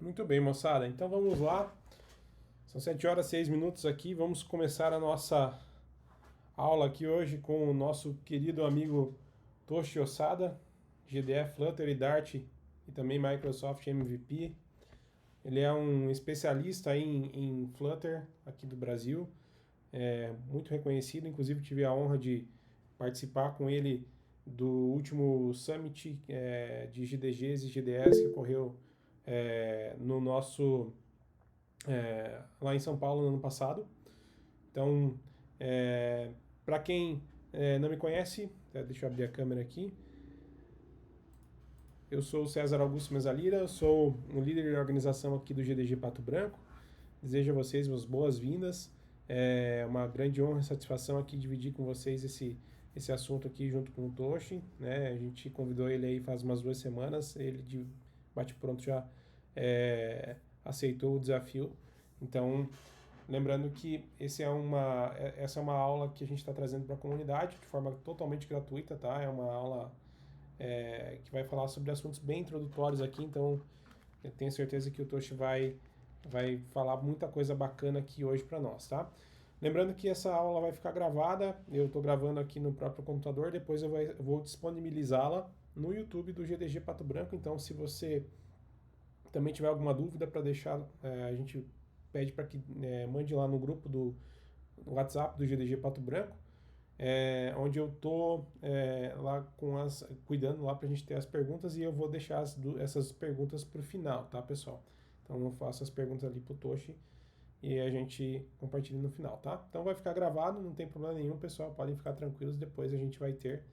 Muito bem, moçada. Então vamos lá. São 7 horas e 6 minutos aqui. Vamos começar a nossa aula aqui hoje com o nosso querido amigo Toshi Osada, GDE, Flutter e Dart e também Microsoft MVP. Ele é um especialista aí em Flutter aqui do Brasil, muito reconhecido. Inclusive tive a honra de participar com ele do último Summit de GDGs e GDS que ocorreu no nosso lá em São Paulo no ano passado. Então, para quem não me conhece, deixa eu abrir a câmera aqui. Eu sou o César Augusto Mesalira, eu sou o líder de organização aqui do GDG Pato Branco. Desejo a vocês umas boas-vindas. É uma grande honra e satisfação aqui dividir com vocês esse assunto aqui junto com o Toshi, né? A gente convidou ele aí faz umas 2 semanas, ele de bate-pronto já aceitou o desafio. Então, lembrando que essa é uma aula que a gente está trazendo para a comunidade de forma totalmente gratuita, tá? É uma aula que vai falar sobre assuntos bem introdutórios aqui, então eu tenho certeza que o Toshi vai falar muita coisa bacana aqui hoje para nós, tá? Lembrando que essa aula vai ficar gravada, eu estou gravando aqui no próprio computador, depois eu vou disponibilizá-la no YouTube do GDG Pato Branco, então se você também tiver alguma dúvida para deixar, a gente pede para que mande lá no grupo do WhatsApp do GDG Pato Branco, onde eu estou lá cuidando lá para a gente ter as perguntas e eu vou deixar essas perguntas para o final, tá, pessoal? Então eu faço as perguntas ali para o Toshi e a gente compartilha no final, tá? Então vai ficar gravado, não tem problema nenhum, pessoal, podem ficar tranquilos, depois a gente vai ter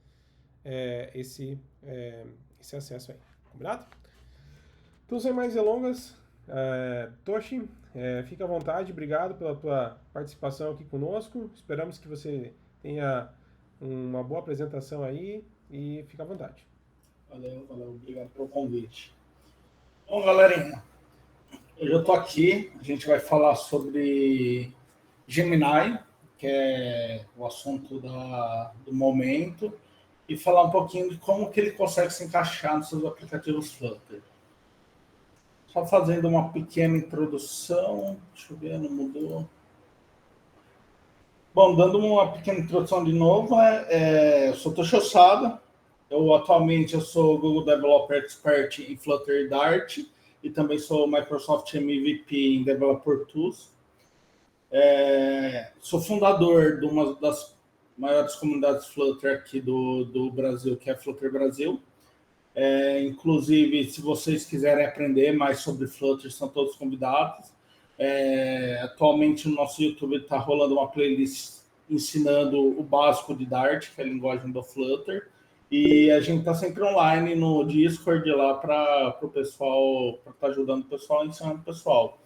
esse acesso aí, combinado? Então, sem mais delongas, Toshi, fica à vontade, obrigado pela tua participação aqui conosco, esperamos que você tenha uma boa apresentação aí e fica à vontade. Valeu, obrigado pelo convite. Bom, galerinha, hoje eu estou aqui, a gente vai falar sobre Gemini, que é o assunto do momento, e falar um pouquinho de como que ele consegue se encaixar nos seus aplicativos Flutter. Só fazendo uma pequena introdução, deixa eu ver, não mudou. Bom, dando uma pequena introdução de novo, eu sou Toshi Osada, atualmente eu sou Google Developer Expert em Flutter e Dart, e também sou Microsoft MVP em Developer Tools. Sou fundador de uma das maiores comunidades Flutter aqui do Brasil, que é a Flutter Brasil. Inclusive, se vocês quiserem aprender mais sobre Flutter, são todos convidados. Atualmente no nosso YouTube está rolando uma playlist ensinando o básico de Dart, que é a linguagem do Flutter. E a gente está sempre online no Discord lá para o pessoal, para estar ajudando o pessoal, ensinando o pessoal.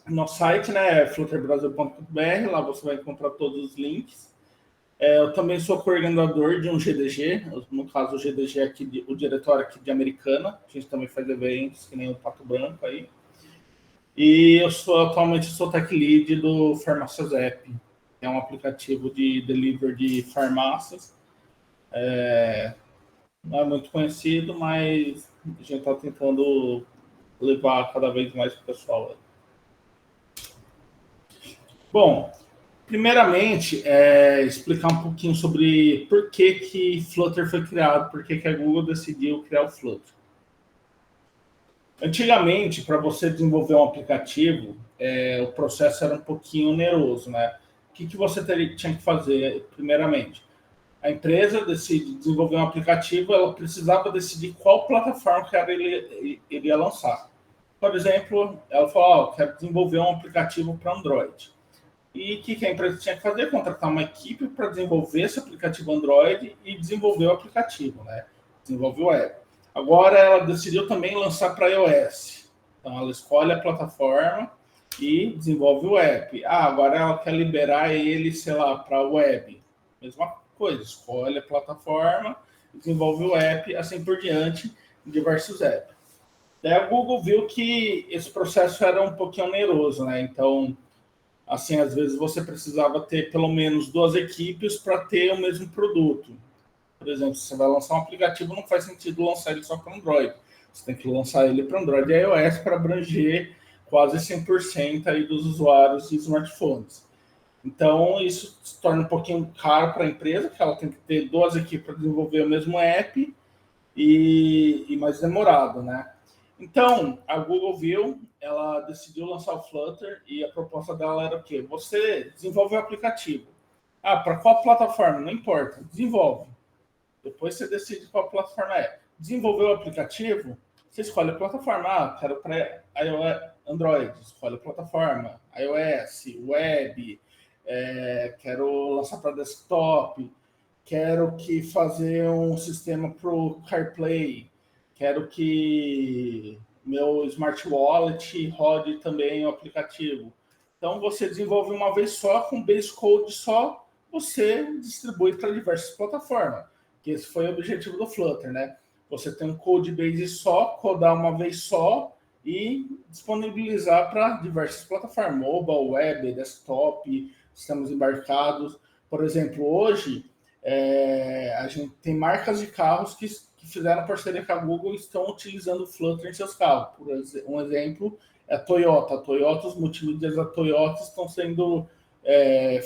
Nosso site, né, é flutterbrasil.br, lá você vai encontrar todos os links. Eu também sou coordenador de um GDG, no caso o GDG aqui, o diretório aqui de Americana, a gente também faz eventos, que nem o Pato Branco aí. E atualmente sou tech lead do Farmácias App, que é um aplicativo de delivery de farmácias. Não é muito conhecido, mas a gente está tentando levar cada vez mais para o pessoal. Bom, primeiramente, explicar um pouquinho sobre por que Flutter foi criado, por que a Google decidiu criar o Flutter. Antigamente, para você desenvolver um aplicativo, o processo era um pouquinho oneroso, né? O que você tinha que fazer, primeiramente? A empresa decide desenvolver um aplicativo, ela precisava decidir qual plataforma que ele iria lançar. Por exemplo, ela falou, quero desenvolver um aplicativo para Android. E o que a empresa tinha que fazer? Contratar uma equipe para desenvolver esse aplicativo Android e desenvolver o aplicativo, né? Desenvolver o app. Agora ela decidiu também lançar para iOS. Então ela escolhe a plataforma e desenvolve o app. Agora ela quer liberar ele, sei lá, para web. Mesma coisa, escolhe a plataforma, desenvolve o app, assim por diante, em diversos apps. Daí a Google viu que esse processo era um pouquinho oneroso, né? Então, assim, às vezes você precisava ter pelo menos 2 equipes para ter o mesmo produto. Por exemplo, se você vai lançar um aplicativo, não faz sentido lançar ele só para Android. Você tem que lançar ele para Android e iOS para abranger quase 100% aí dos usuários de smartphones. Então, isso se torna um pouquinho caro para a empresa, que ela tem que ter 2 equipes para desenvolver o mesmo app e mais demorado, né? Então, a Google viu, ela decidiu lançar o Flutter e a proposta dela era o quê? Você desenvolve o aplicativo. Ah, para qual plataforma? Não importa, desenvolve. Depois você decide qual plataforma é. Desenvolveu o aplicativo, você escolhe a plataforma. Ah, quero para Android, escolhe a plataforma. iOS, web, quero lançar para desktop, quero que fazer um sistema para o CarPlay, quero que meu Smart Wallet rode também o aplicativo. Então, você desenvolve uma vez só, com base code só, você distribui para diversas plataformas. Que esse foi o objetivo do Flutter, né? Você tem um code base só, codar uma vez só e disponibilizar para diversas plataformas, mobile, web, desktop, sistemas embarcados. Por exemplo, hoje a gente tem marcas de carros que fizeram parceria com a Google e estão utilizando o Flutter em seus carros. Por um exemplo é a Toyota. Os multimídias da Toyota estão sendo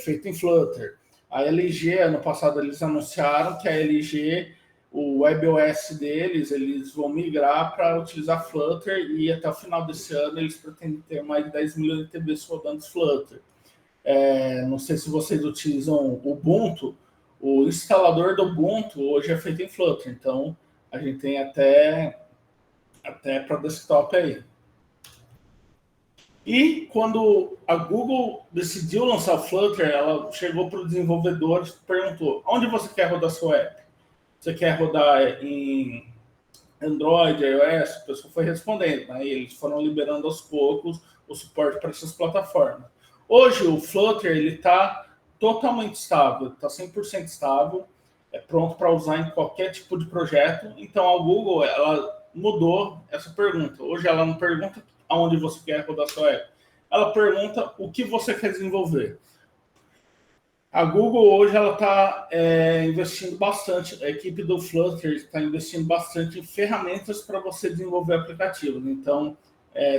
feitos em Flutter. A LG, ano passado, eles anunciaram que a LG, o WebOS deles, eles vão migrar para utilizar Flutter e até o final desse ano eles pretendem ter mais de 10 milhões de TBs rodando Flutter. Não sei se vocês utilizam o Ubuntu, o instalador do Ubuntu hoje é feito em Flutter, então a gente tem até para desktop aí. E quando a Google decidiu lançar o Flutter, ela chegou para o desenvolvedor e perguntou: onde você quer rodar seu app? Você quer rodar em Android, iOS? A pessoa foi respondendo, né? E eles foram liberando aos poucos o suporte para essas plataformas. Hoje o Flutter ele está totalmente estável, está 100% estável, é pronto para usar em qualquer tipo de projeto. Então a Google ela mudou essa pergunta. Hoje ela não pergunta aonde você quer rodar sua app, ela pergunta o que você quer desenvolver. A Google hoje ela está investindo bastante, a equipe do Flutter está investindo bastante em ferramentas para você desenvolver aplicativos. Então,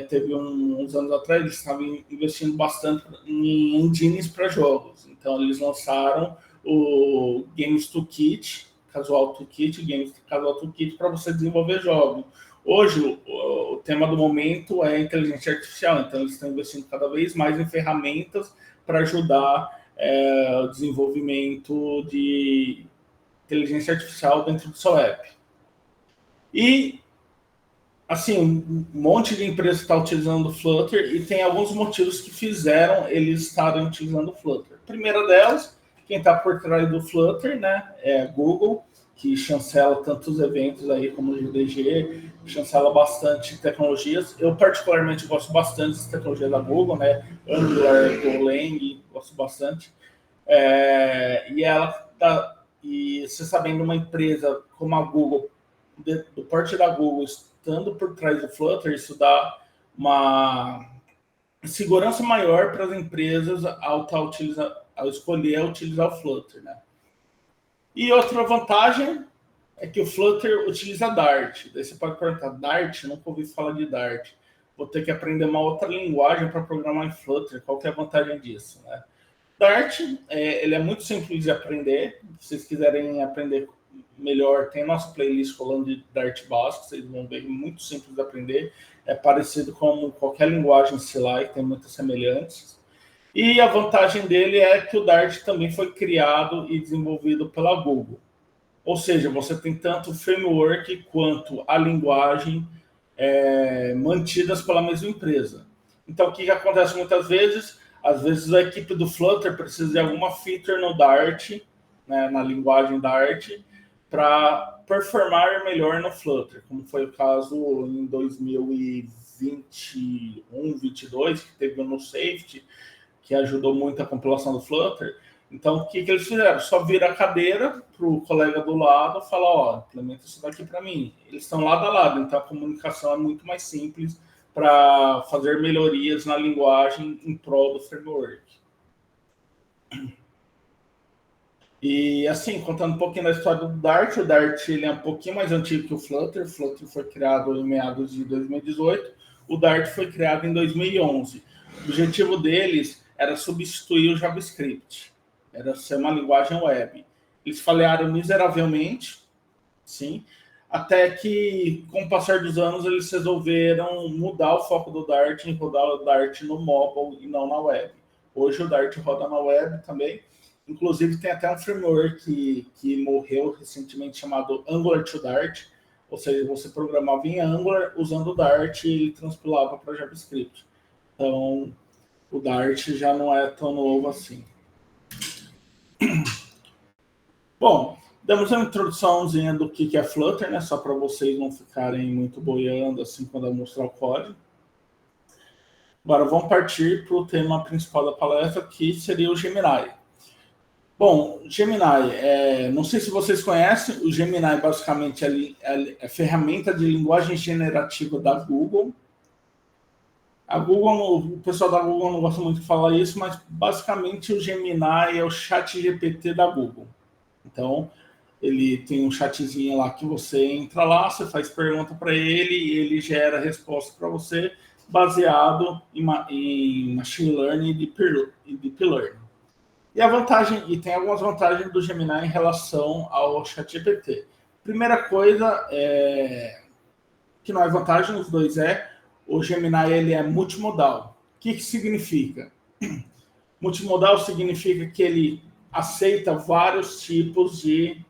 teve uns anos atrás, eles estavam investindo bastante em engines para jogos. Então, eles lançaram o Games Toolkit, Casual Toolkit, Games Casual Toolkit para você desenvolver jogos. Hoje, o tema do momento é a inteligência artificial. Então, eles estão investindo cada vez mais em ferramentas para ajudar o desenvolvimento de inteligência artificial dentro do seu app. E, assim, um monte de empresas está utilizando o Flutter e tem alguns motivos que fizeram eles estarem utilizando o Flutter. A primeira delas, quem está por trás do Flutter, né, é a Google, que chancela tantos eventos aí como o GDG, chancela bastante tecnologias. Eu, particularmente, gosto bastante das tecnologias da Google, né? Angular, Golang, gosto bastante. E você sabendo uma empresa como a Google, do porte da Google, estando por trás do Flutter, isso dá uma segurança maior para as empresas ao escolher utilizar o Flutter, né? E outra vantagem é que o Flutter utiliza Dart. Daí você pode perguntar, Dart? Nunca ouvi falar de Dart. Vou ter que aprender uma outra linguagem para programar em Flutter. Qual que é a vantagem disso, né? Dart, ele é muito simples de aprender. Se vocês quiserem aprender melhor, tem nossa playlist rolando de Dart básico. Vocês vão ver, muito simples de aprender. É parecido com qualquer linguagem C++, tem muitas semelhantes. E a vantagem dele é que o Dart também foi criado e desenvolvido pela Google. Ou seja, você tem tanto o framework quanto a linguagem mantidas pela mesma empresa. Então, o que acontece muitas vezes? Às vezes a equipe do Flutter precisa de alguma feature no Dart, né, na linguagem Dart, para performar melhor no Flutter, como foi o caso em 2021, 2022, que teve o NoSafety, que ajudou muito a compilação do Flutter. Então, o que eles fizeram? Só vira a cadeira para o colega do lado e fala, ó, implementa isso daqui para mim. Eles estão lado a lado, então a comunicação é muito mais simples para fazer melhorias na linguagem em prol do framework. E assim, contando um pouquinho da história do Dart, o Dart ele é um pouquinho mais antigo que o Flutter foi criado em meados de 2018, o Dart foi criado em 2011. O objetivo deles era substituir o JavaScript, era ser uma linguagem web. Eles falharam miseravelmente, sim, até que, com o passar dos anos, eles resolveram mudar o foco do Dart em rodar o Dart no mobile e não na web. Hoje o Dart roda na web também. Inclusive, tem até um framework que morreu recentemente chamado Angular to Dart, ou seja, você programava em Angular usando o Dart e ele transpilava para JavaScript. Então, o Dart já não é tão novo assim. Bom, damos uma introduçãozinha do que é Flutter, né? Só para vocês não ficarem muito boiando assim quando eu mostrar o código. Agora vamos partir para o tema principal da palestra, que seria o Gemini. Bom, Gemini, não sei se vocês conhecem, o Gemini basicamente é a ferramenta de linguagem generativa da Google. A Google, o pessoal da Google não gosta muito de falar isso, mas basicamente o Gemini é o chat GPT da Google. Então, ele tem um chatzinho lá que você entra lá, você faz pergunta para ele e ele gera a resposta para você baseado em machine learning e deep learning. E tem algumas vantagens do Gemini em relação ao ChatGPT. Primeira coisa, que não é vantagem, os dois o Gemini ele é multimodal. O que significa? Multimodal significa que ele aceita vários tipos de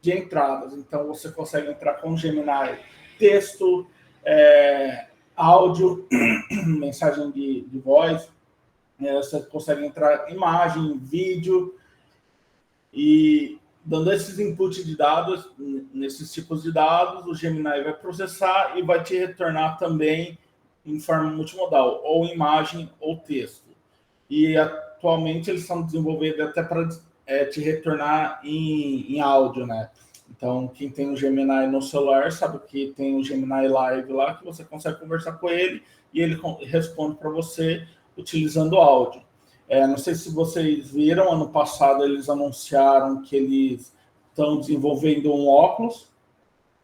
entradas. Então, você consegue entrar com o Gemini texto, áudio, mensagem de voz, você consegue entrar imagem, vídeo, e dando esses inputs de dados, nesses tipos de dados, o Gemini vai processar e vai te retornar também em forma multimodal, ou imagem ou texto. E atualmente eles estão desenvolvendo até para te retornar em áudio, né? Então, quem tem o Gemini no celular sabe que tem o Gemini Live lá, que você consegue conversar com ele e ele responde para você utilizando áudio. Não sei se vocês viram, ano passado eles anunciaram que eles estão desenvolvendo um óculos,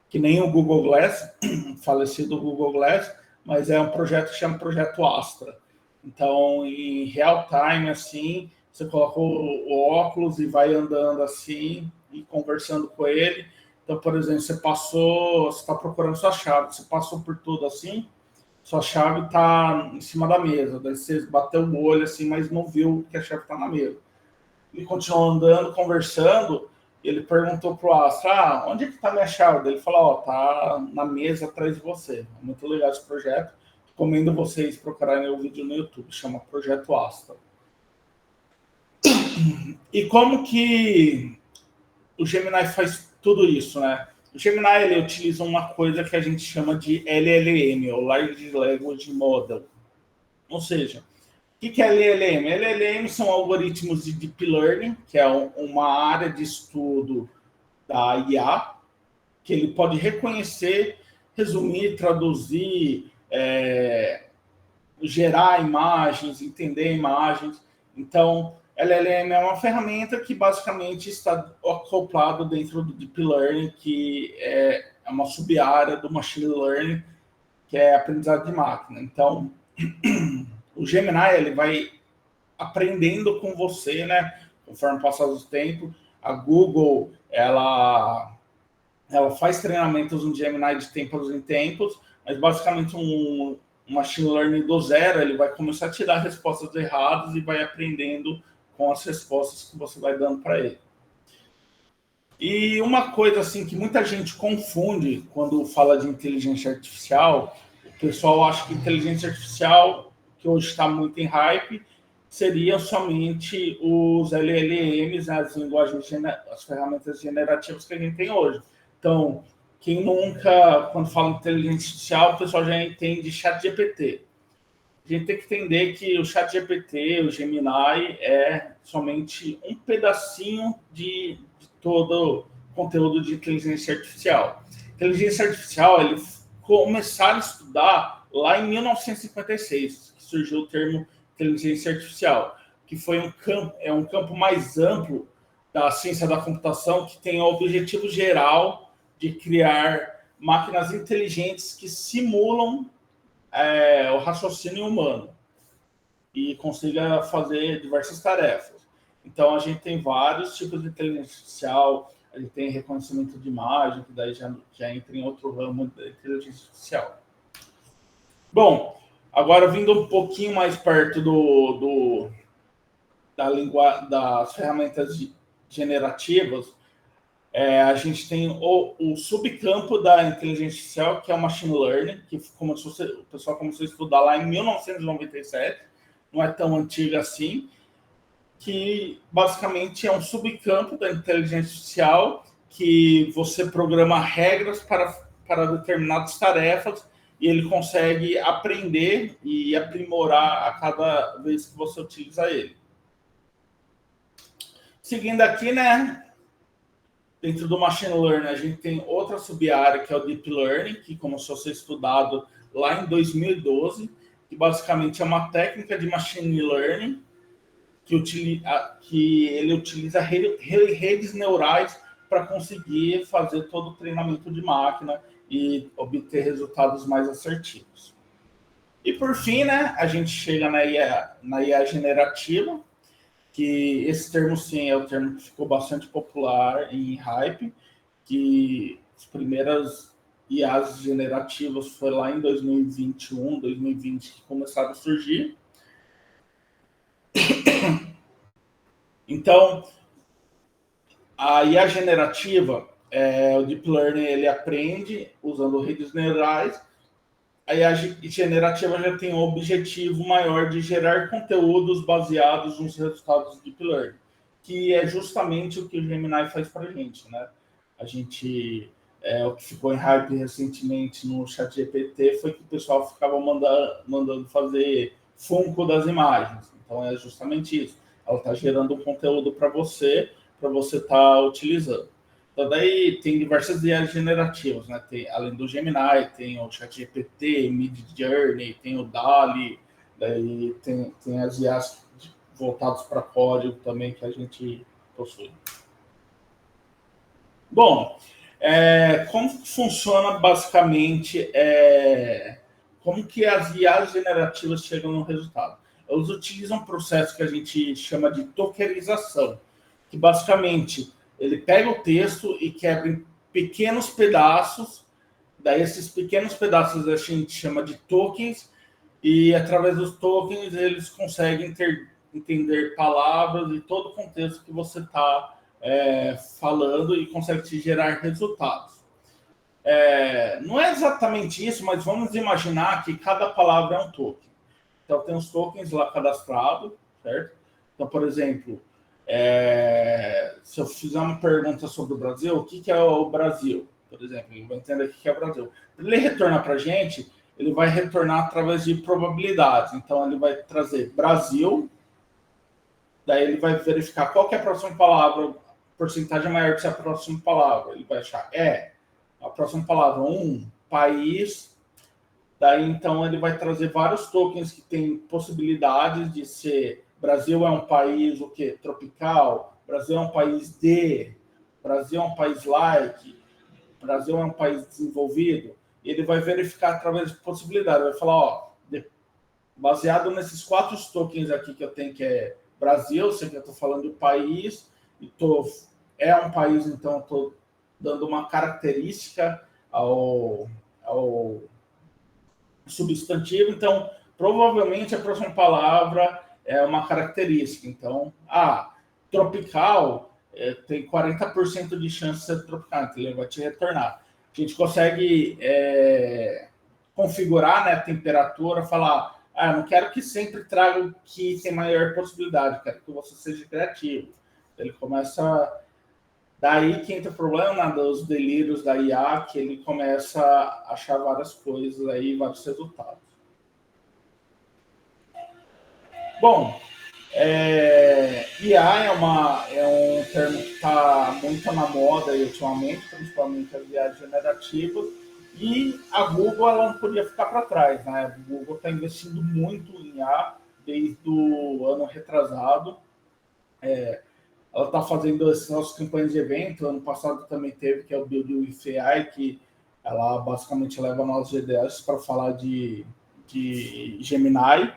que nem o Google Glass, falecido Google Glass, mas é um projeto que chama Projeto Astra. Então, em real time, assim, você coloca o óculos e vai andando assim e conversando com ele. Então, por exemplo, você está procurando sua chave, você passou por tudo assim, sua chave está em cima da mesa, daí você bateu o olho assim, mas não viu que a chave está na mesa. Ele continuou andando, conversando, e ele perguntou pro Astra, onde é que está minha chave? Ele falou, tá na mesa atrás de você. É muito legal esse projeto. Recomendo vocês procurarem o vídeo no YouTube, chama Projeto Astra. E como que o Gemini faz tudo isso, né? O Gemini ele utiliza uma coisa que a gente chama de LLM, ou Large Language Model. Ou seja, o que é LLM? LLM são algoritmos de Deep Learning, que é uma área de estudo da IA, que ele pode reconhecer, resumir, traduzir, gerar imagens, entender imagens. Então, LLM é uma ferramenta que basicamente está acoplado dentro do Deep Learning, que é uma sub-área do Machine Learning, que é aprendizado de máquina. Então, o Gemini ele vai aprendendo com você, né? Conforme passa o tempo. A Google, ela faz treinamentos no Gemini de tempos em tempos, mas basicamente um machine learning do zero, ele vai começar a te dar respostas erradas e vai aprendendo com as respostas que você vai dando para ele. E uma coisa assim que muita gente confunde quando fala de inteligência artificial, o pessoal acha que inteligência artificial, que hoje está muito em hype, seria somente os LLMs, as linguagens, as ferramentas generativas que a gente tem hoje. Então, quem nunca, quando fala de inteligência artificial, o pessoal já entende ChatGPT. A gente tem que entender que o ChatGPT, o Gemini, é somente um pedacinho de todo o conteúdo de inteligência artificial. Inteligência artificial, ele começaram a estudar lá em 1956, que surgiu o termo inteligência artificial, que foi um campo mais amplo da ciência da computação que tem o objetivo geral de criar máquinas inteligentes que simulam o raciocínio humano e consiga fazer diversas tarefas. Então, a gente tem vários tipos de inteligência artificial, a gente tem reconhecimento de imagem, que daí já entra em outro ramo da inteligência artificial. Bom, agora vindo um pouquinho mais perto das ferramentas generativas, a gente tem o subcampo da inteligência artificial, que é o machine learning, que o pessoal começou a estudar lá em 1997, não é tão antigo assim, que basicamente é um subcampo da inteligência artificial que você programa regras para determinadas tarefas e ele consegue aprender e aprimorar a cada vez que você utiliza ele. Seguindo aqui, né, dentro do Machine Learning, a gente tem outra sub-área, que é o Deep Learning, que começou a ser estudado lá em 2012, que basicamente é uma técnica de Machine Learning que ele utiliza redes neurais para conseguir fazer todo o treinamento de máquina e obter resultados mais assertivos. E por fim, né, a gente chega na IA generativa, que esse termo sim é o termo que ficou bastante popular em hype, que as primeiras IAs generativas foi lá em 2021, 2020 que começaram a surgir. Então, a IA generativa, o Deep Learning, ele aprende usando redes neurais. A IA generativa já tem um objetivo maior de gerar conteúdos baseados nos resultados do Deep Learning, que é justamente o que o Gemini faz para a gente, né? A gente, o que ficou em hype recentemente no ChatGPT foi que o pessoal ficava mandando fazer Funko das imagens. Então, é justamente isso. Ela está gerando um conteúdo para você estar utilizando. Então, daí tem diversas IAs generativas, né? Além do Gemini, tem o ChatGPT, Midjourney, tem o DALL-E, daí tem as IAs voltadas para código também que a gente possui. Bom, como funciona basicamente, como que as IAs generativas chegam no resultado? Elas utilizam um processo que a gente chama de tokenização, que basicamente ele pega o texto e quebra em pequenos pedaços, daí esses pequenos pedaços a gente chama de tokens, e através dos tokens eles conseguem entender palavras e todo o contexto que você está falando e consegue te gerar resultados. Não é exatamente isso, mas vamos imaginar que cada palavra é um token. Então, tem os tokens lá cadastrados, certo? Então, por exemplo, se eu fizer uma pergunta sobre o Brasil, o que é o Brasil? Por exemplo, ele vai entender o que é o Brasil. Para ele retornar para a gente, ele vai retornar através de probabilidades. Então, ele vai trazer Brasil, daí ele vai verificar qual que é a próxima palavra, porcentagem maior que essa próxima palavra. Ele vai achar a próxima palavra, país. Daí, então, ele vai trazer vários tokens que têm possibilidades de ser Brasil é um país o quê? Tropical, Brasil é um país Brasil é um país like, Brasil é um país desenvolvido. Ele vai verificar através de possibilidades. Vai falar, baseado nesses 4 tokens aqui que eu tenho, que é Brasil, sei que eu estou falando do país, e é um país, então estou dando uma característica ao substantivo, então provavelmente a próxima palavra é uma característica. Então, tropical tem 40% de chance de ser tropical, então ele vai te retornar. A gente consegue configurar, né, a temperatura, falar, eu não quero que sempre traga o que tem maior possibilidade, quero que você seja criativo. Ele começa... Daí que entra o problema dos delírios da IA, que ele começa a achar várias coisas aí, vários resultados. Bom, IA é um termo que está muito na moda aí ultimamente, principalmente as IAs generativas, e a Google ela não podia ficar para trás, né? A Google está investindo muito em IA desde o ano retrasado. ela está fazendo essas campanhas de evento. Ano passado também teve, que é o Build with AI, que ela basicamente leva nós GDS para falar de Gemini.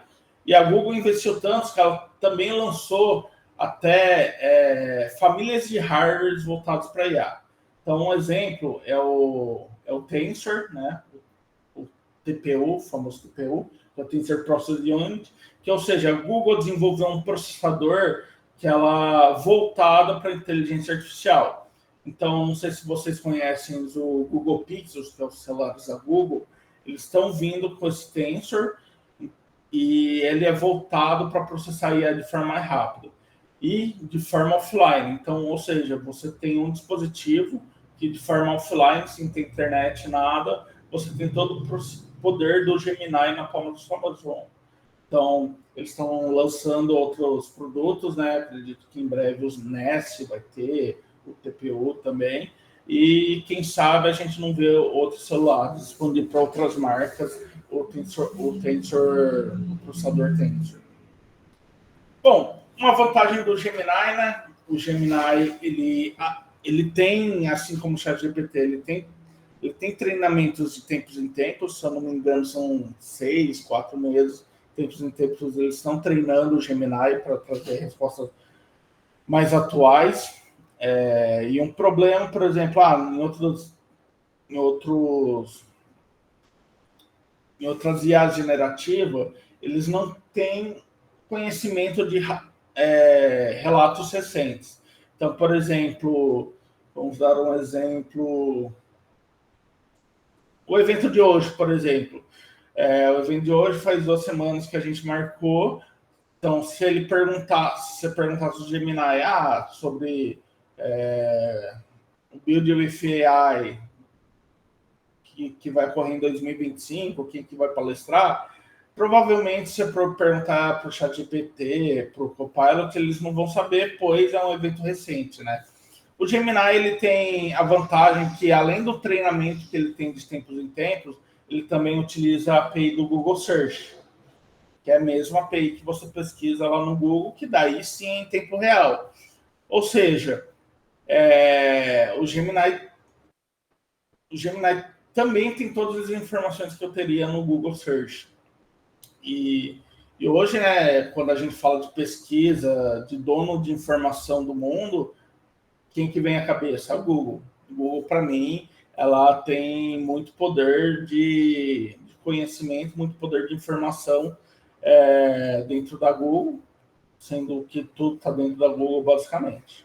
E a Google investiu tanto que ela também lançou até famílias de hardwares voltados para IA. Então, um exemplo é o Tensor, né? O TPU, o famoso TPU, que é o Tensor Processing Unit, que, ou seja, a Google desenvolveu um processador que ela voltada para inteligência artificial. Então, não sei se vocês conhecem o Google Pixels, que é os celulares da Google, eles estão vindo com esse Tensor e ele é voltado para processar IA de forma mais rápida e de forma offline. Então, ou seja, você tem um dispositivo que de forma offline, sem ter internet, nada, você tem todo o poder do Gemini na palma da sua mão. Então, eles estão lançando outros produtos, né? Acredito que em breve os Nest vai ter, o TPU também. E quem sabe a gente não vê outros celulares disponíveis para outras marcas, o processador Tensor. Bom, uma vantagem do Gemini, né? O Gemini, ele tem, assim como o ChatGPT, ele tem treinamentos de tempos em tempos, se eu não me engano, são 6, 4 meses, tempos em tempos, eles estão treinando o Gemini para trazer respostas mais atuais. E um problema, por exemplo, em outras IAs generativas, eles não têm conhecimento de relatos recentes. Então, por exemplo, vamos dar um exemplo. O evento de hoje, por exemplo. O evento de hoje faz 2 semanas que a gente marcou. Então, se você perguntasse ao Gemini sobre o Build with AI que vai ocorrer em 2025, quem que vai palestrar, provavelmente se for perguntar para o ChatGPT, para o Copilot, eles não vão saber, pois é um evento recente, né? O Gemini, ele tem a vantagem que, além do treinamento que ele tem de tempos em tempos, ele também utiliza a API do Google Search, que é a mesma API que você pesquisa lá no Google, que daí sim é em tempo real. Ou seja, o Gemini também tem todas as informações que eu teria no Google Search. E hoje, né, quando a gente fala de pesquisa, de dono de informação do mundo, quem que vem à cabeça? O Google. O Google, para mim, ela tem muito poder de conhecimento, muito poder de informação dentro da Google, sendo que tudo está dentro da Google, basicamente.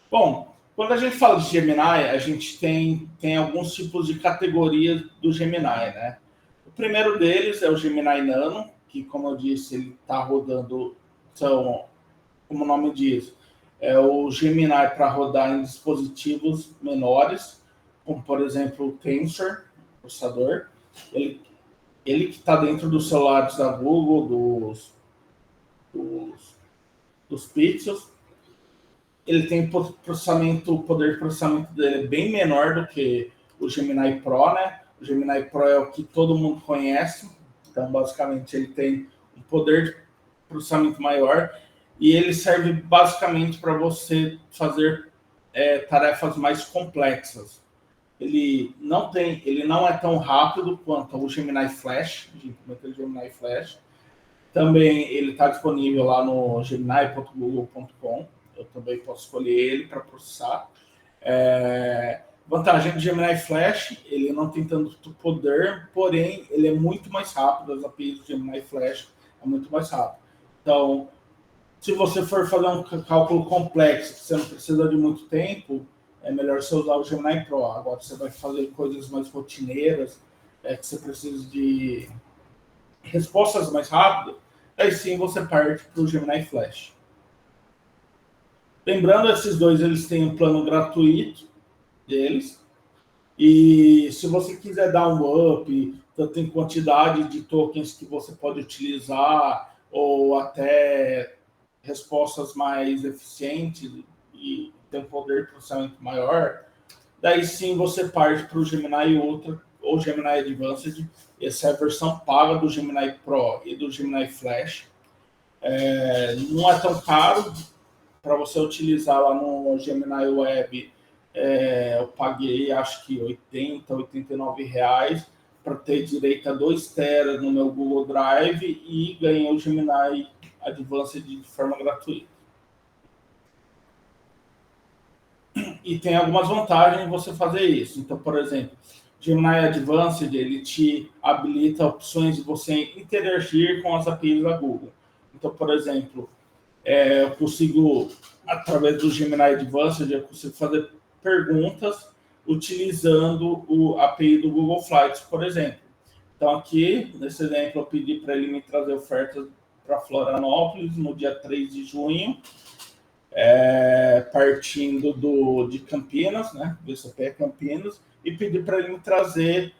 Bom, quando a gente fala de Gemini, a gente tem alguns tipos de categorias do Gemini, né? O primeiro deles é o Gemini Nano, que, como eu disse, ele está rodando, como o nome diz, é o Gemini para rodar em dispositivos menores, como, por exemplo, o Tensor, o processador. Ele que está dentro dos celulares da Google, dos Pixels. Ele tem o poder de processamento dele é bem menor do que o Gemini Pro, né? O Gemini Pro é o que todo mundo conhece. Então, basicamente, ele tem um poder de processamento maior e ele serve basicamente para você fazer tarefas mais complexas. Ele não é tão rápido quanto o Gemini Flash, a gente comentou o Gemini Flash. Também ele está disponível lá no gemini.google.com. Eu também posso escolher ele para processar. Vantagem do Gemini Flash, ele não tem tanto poder, porém ele é muito mais rápido. As APIs do Gemini Flash é muito mais rápido. Então, se você for fazer um cálculo complexo, que você não precisa de muito tempo, é melhor você usar o Gemini Pro. Agora você vai fazer coisas mais rotineiras, que você precisa de respostas mais rápidas, aí sim você parte para o Gemini Flash. Lembrando, esses dois eles têm um plano gratuito deles. E se você quiser dar um up, tanto em quantidade de tokens que você pode utilizar, ou até respostas mais eficientes e ter um poder de processamento maior, daí sim você parte para o Gemini Ultra ou Gemini Advanced. Essa é a versão paga do Gemini Pro e do Gemini Flash. Não é tão caro, para você utilizar lá no Gemini Web, eu paguei acho que R$ 89 para ter direito a 2 teras no meu Google Drive e ganhei o Gemini Advanced de forma gratuita. E tem algumas vantagens em você fazer isso. Então, por exemplo, Gemini Advanced, ele te habilita opções de você interagir com as APIs da Google. Então, por exemplo, eu consigo, através do Gemini Advanced, eu consigo fazer perguntas utilizando o API do Google Flights, por exemplo. Então, aqui, nesse exemplo, eu pedi para ele me trazer ofertas para Florianópolis no dia 3 de junho, partindo de Campinas, né? VCP é Campinas, e pedi para ele me trazer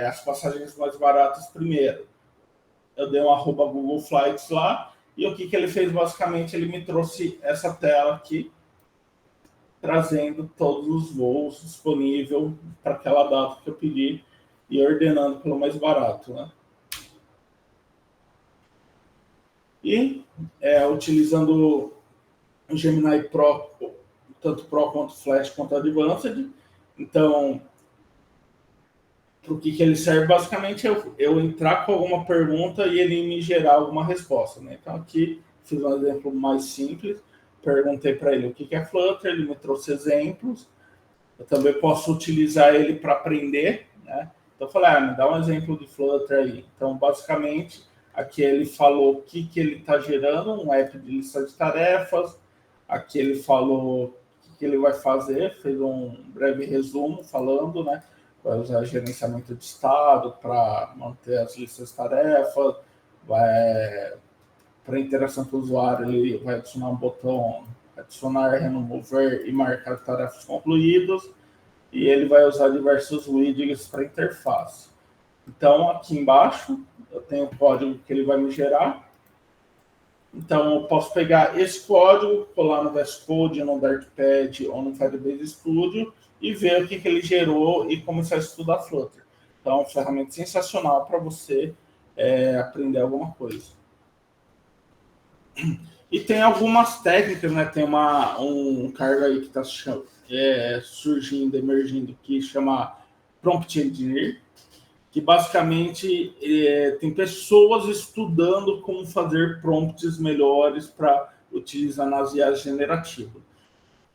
as passagens mais baratas primeiro. Eu dei um @Google Flights lá, e o que ele fez basicamente? Ele me trouxe essa tela aqui, trazendo todos os voos disponíveis para aquela data que eu pedi e ordenando pelo mais barato, né? E utilizando o Gemini Pro, tanto Pro quanto Flash quanto Advanced. Então, para o que ele serve? Basicamente, eu entrar com alguma pergunta e ele me gerar alguma resposta, né? Então, aqui, fiz um exemplo mais simples. Perguntei para ele o que é Flutter, ele me trouxe exemplos. Eu também posso utilizar ele para aprender, né? Então, eu falei, me dá um exemplo de Flutter aí. Então, basicamente, aqui ele falou o que ele está gerando, um app de lista de tarefas. Aqui ele falou o que ele vai fazer, fez um breve resumo falando, né? Vai usar gerenciamento de estado para manter as listas de tarefas, para interação com o usuário, ele vai adicionar um botão, adicionar, remover e marcar tarefas concluídas, e ele vai usar diversos widgets para interface. Então, aqui embaixo, eu tenho o código que ele vai me gerar. Então, eu posso pegar esse código, colar no VS Code, no Dartpad ou no Firebase Studio e ver o que ele gerou e começar a estudar Flutter. Então, é uma ferramenta sensacional para você aprender alguma coisa. E tem algumas técnicas, né? Tem um cargo aí que está surgindo, emergindo, que chama Prompt Engineer, que basicamente tem pessoas estudando como fazer prompts melhores para utilizar nas IAs generativas.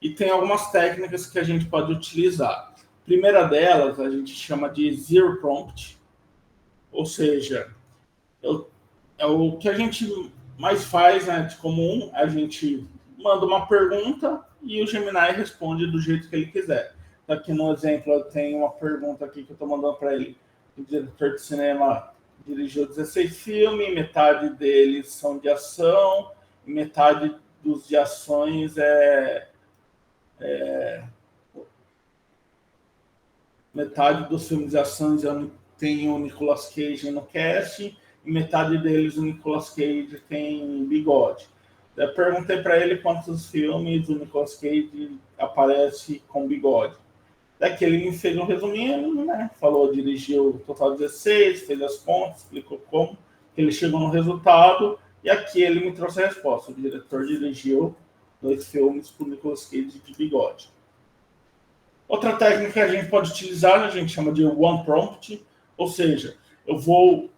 E tem algumas técnicas que a gente pode utilizar. A primeira delas a gente chama de Zero Prompt, ou seja, é o que a gente mais faz, né, de comum, a gente manda uma pergunta e o Gemini responde do jeito que ele quiser. Aqui no exemplo eu tenho uma pergunta aqui que eu estou mandando para ele. O diretor de cinema dirigiu 16 filmes, metade deles são de ação, e metade dos de ações metade dos filmes de ações tem o Nicolas Cage no cast, e metade deles o Nicolas Cage tem bigode. Eu perguntei para ele quantos filmes o Nicolas Cage aparece com bigode. Daqui ele me fez um resuminho, né? Falou, dirigiu o total 16, fez as contas, explicou como ele chegou no resultado, e aqui ele me trouxe a resposta. O diretor dirigiu 2 filmes com o Nicolas Cage de bigode. Outra técnica que a gente pode utilizar, a gente chama de One Prompt, ou seja,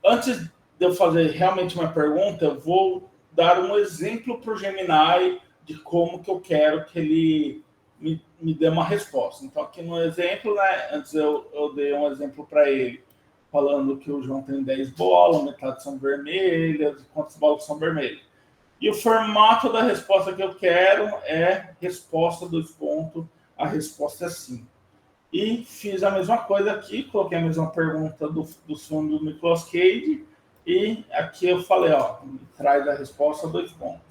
antes de eu fazer realmente uma pergunta, eu vou dar um exemplo para o Gemini de como que eu quero que ele me dê uma resposta. Então, aqui no exemplo, né, antes eu dei um exemplo para ele, falando que o João tem 10 bolas, metade são vermelhas, quantas bolas são vermelhas. E o formato da resposta que eu quero é resposta, a resposta é sim. E fiz a mesma coisa aqui, coloquei a mesma pergunta do filme do Nicolas Cage, e aqui eu falei, me traz a resposta 2 pontos.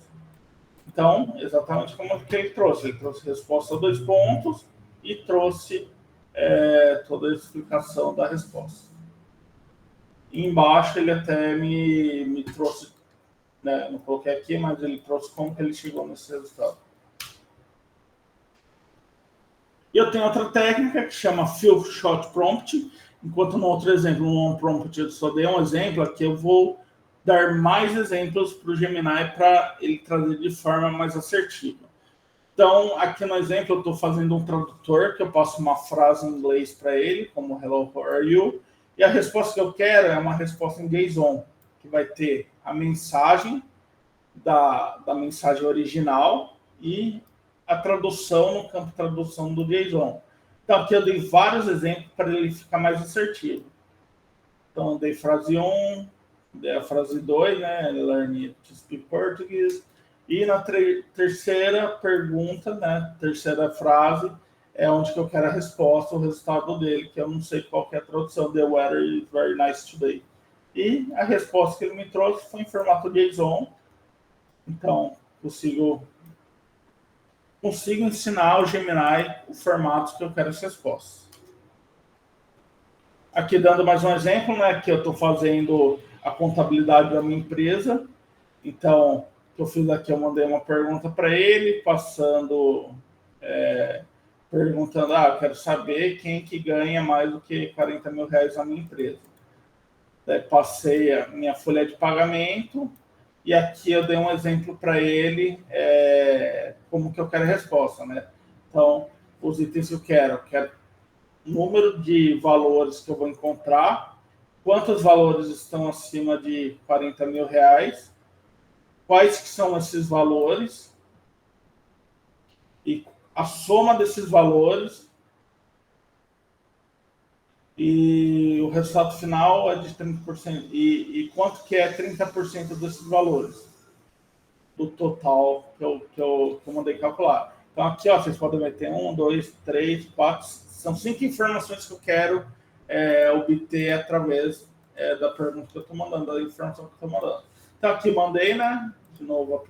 Então, exatamente como que ele trouxe. Ele trouxe resposta 2 pontos e trouxe toda a explicação da resposta. E embaixo ele até me trouxe, né, não coloquei aqui, mas ele trouxe como que ele chegou nesse resultado. E eu tenho outra técnica que chama Few Shot Prompt, enquanto no outro exemplo, no One Prompt, eu só dei um exemplo, aqui eu vou dar mais exemplos para o Gemini para ele trazer de forma mais assertiva. Então, aqui no exemplo, eu estou fazendo um tradutor, que eu passo uma frase em inglês para ele, como Hello, how are you? E a resposta que eu quero é uma resposta em JSON, que vai ter a mensagem da mensagem original e a tradução no campo de tradução do JSON. Então, aqui eu dei vários exemplos para ele ficar mais assertivo. Então, eu dei frase 1, dei a frase 2, né? Learn to speak Portuguese. E na terceira pergunta, né? Terceira frase, é onde que eu quero a resposta, o resultado dele, que eu não sei qual que é a tradução. The weather is very nice today. E a resposta que ele me trouxe foi em formato JSON. Então, consigo ensinar ao Gemini o formato que eu quero as respostas. Aqui dando mais um exemplo, né, que eu estou fazendo a contabilidade da minha empresa. Então, o que eu fiz aqui, eu mandei uma pergunta para ele, perguntando, eu quero saber quem que ganha mais do que 40 mil reais na minha empresa. Daí passei a minha folha de pagamento, e aqui eu dei um exemplo para ele, como que eu quero a resposta, né? Então, os itens que eu quero número de valores que eu vou encontrar, quantos valores estão acima de 40 mil reais, quais que são esses valores, e a soma desses valores, e o resultado final é de 30%. E quanto que é 30% desses valores? Do total que eu mandei calcular. Então, aqui, ó, vocês podem meter 1, 2, 3, 4... São 5 informações que eu quero obter através da pergunta que eu estou mandando, da informação que eu estou mandando. Então, aqui mandei, né? De novo,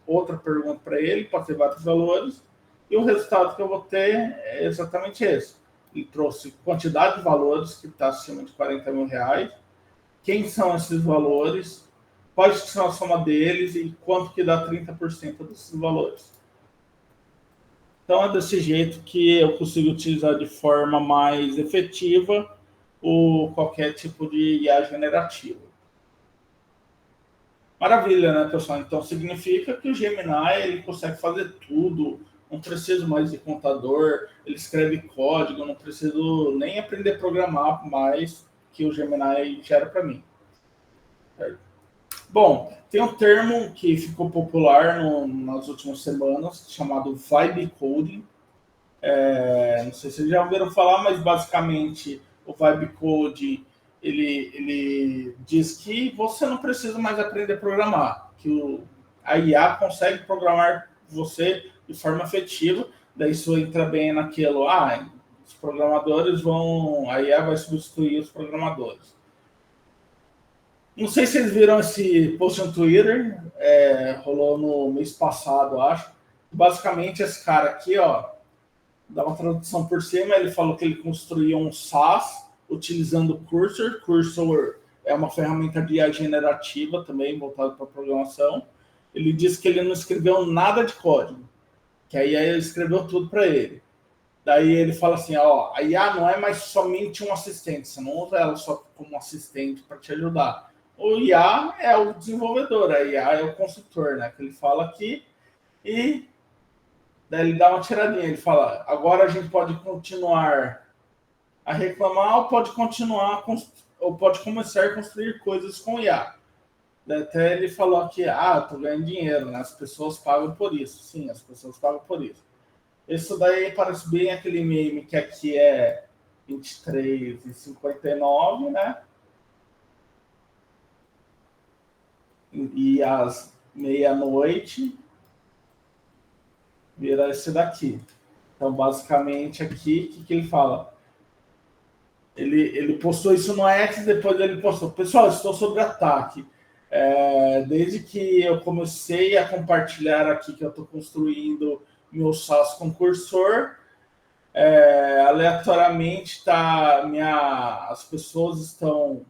outra pergunta para ele, passei vários valores. E o resultado que eu vou ter é exatamente esse. Ele trouxe quantidade de valores que está acima de 40 mil reais. Quem são esses valores? Quais são a soma deles e quanto que dá 30% desses valores. Então, é desse jeito que eu consigo utilizar de forma mais efetiva qualquer tipo de IA generativa. Maravilha, né, pessoal? Então, significa que o Gemini ele consegue fazer tudo. Não preciso mais de contador, ele escreve código, não preciso nem aprender a programar mais que o Gemini gera para mim. Certo? Bom, tem um termo que ficou popular nas últimas semanas, chamado Vibe Coding. Não sei se vocês já ouviram falar, mas basicamente o Vibe Coding ele diz que você não precisa mais aprender a programar, que a IA consegue programar você de forma efetiva. Daí isso entra bem naquilo, os programadores a IA vai substituir os programadores. Não sei se vocês viram esse post no Twitter, rolou no mês passado, acho. Basicamente, esse cara aqui, ó, dá uma tradução por cima, ele falou que ele construiu um SaaS utilizando Cursor. Cursor é uma ferramenta de IA generativa também, voltada para programação. Ele disse que ele não escreveu nada de código, que a IA escreveu tudo para ele. Daí ele fala assim, a IA não é mais somente um assistente, você não usa ela só como assistente para te ajudar. O IA é o desenvolvedor, a IA é o consultor, né? Que ele fala aqui, e daí ele dá uma tiradinha, ele fala, agora a gente pode continuar a reclamar ou pode começar a construir coisas com IA. Daí até ele falou aqui, tô ganhando dinheiro, né? As pessoas pagam por isso. Sim, as pessoas pagam por isso. Isso daí parece bem aquele meme que aqui é 23h59, né? E às meia-noite vira esse daqui. Então, basicamente, aqui, o que ele fala? Ele postou isso no X, depois ele postou, pessoal, estou sob ataque. Desde que eu comecei a compartilhar aqui que eu estou construindo meu SaaS com Cursor, aleatoriamente as pessoas estão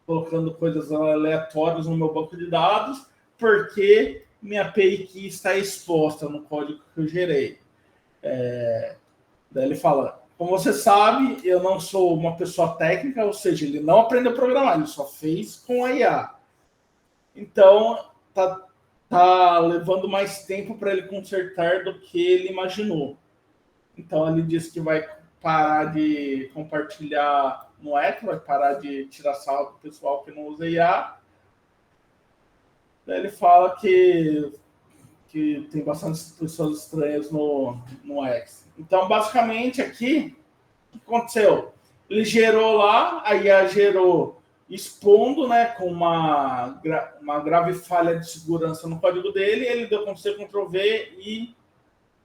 colocando coisas aleatórias no meu banco de dados, porque minha API key está exposta no código que eu gerei. Daí ele fala, como você sabe, eu não sou uma pessoa técnica, ou seja, ele não aprendeu a programar, ele só fez com a IA. Então, tá levando mais tempo para ele consertar do que ele imaginou. Então, ele disse que vai parar de compartilhar no X, vai parar de tirar sarro do pessoal que não usa IA. Daí ele fala que tem bastante pessoas estranhas no X. Então, basicamente, aqui, o que aconteceu? Ele gerou lá, a IA gerou expondo, né, com uma grave falha de segurança no código dele, ele deu Ctrl+C, Ctrl+V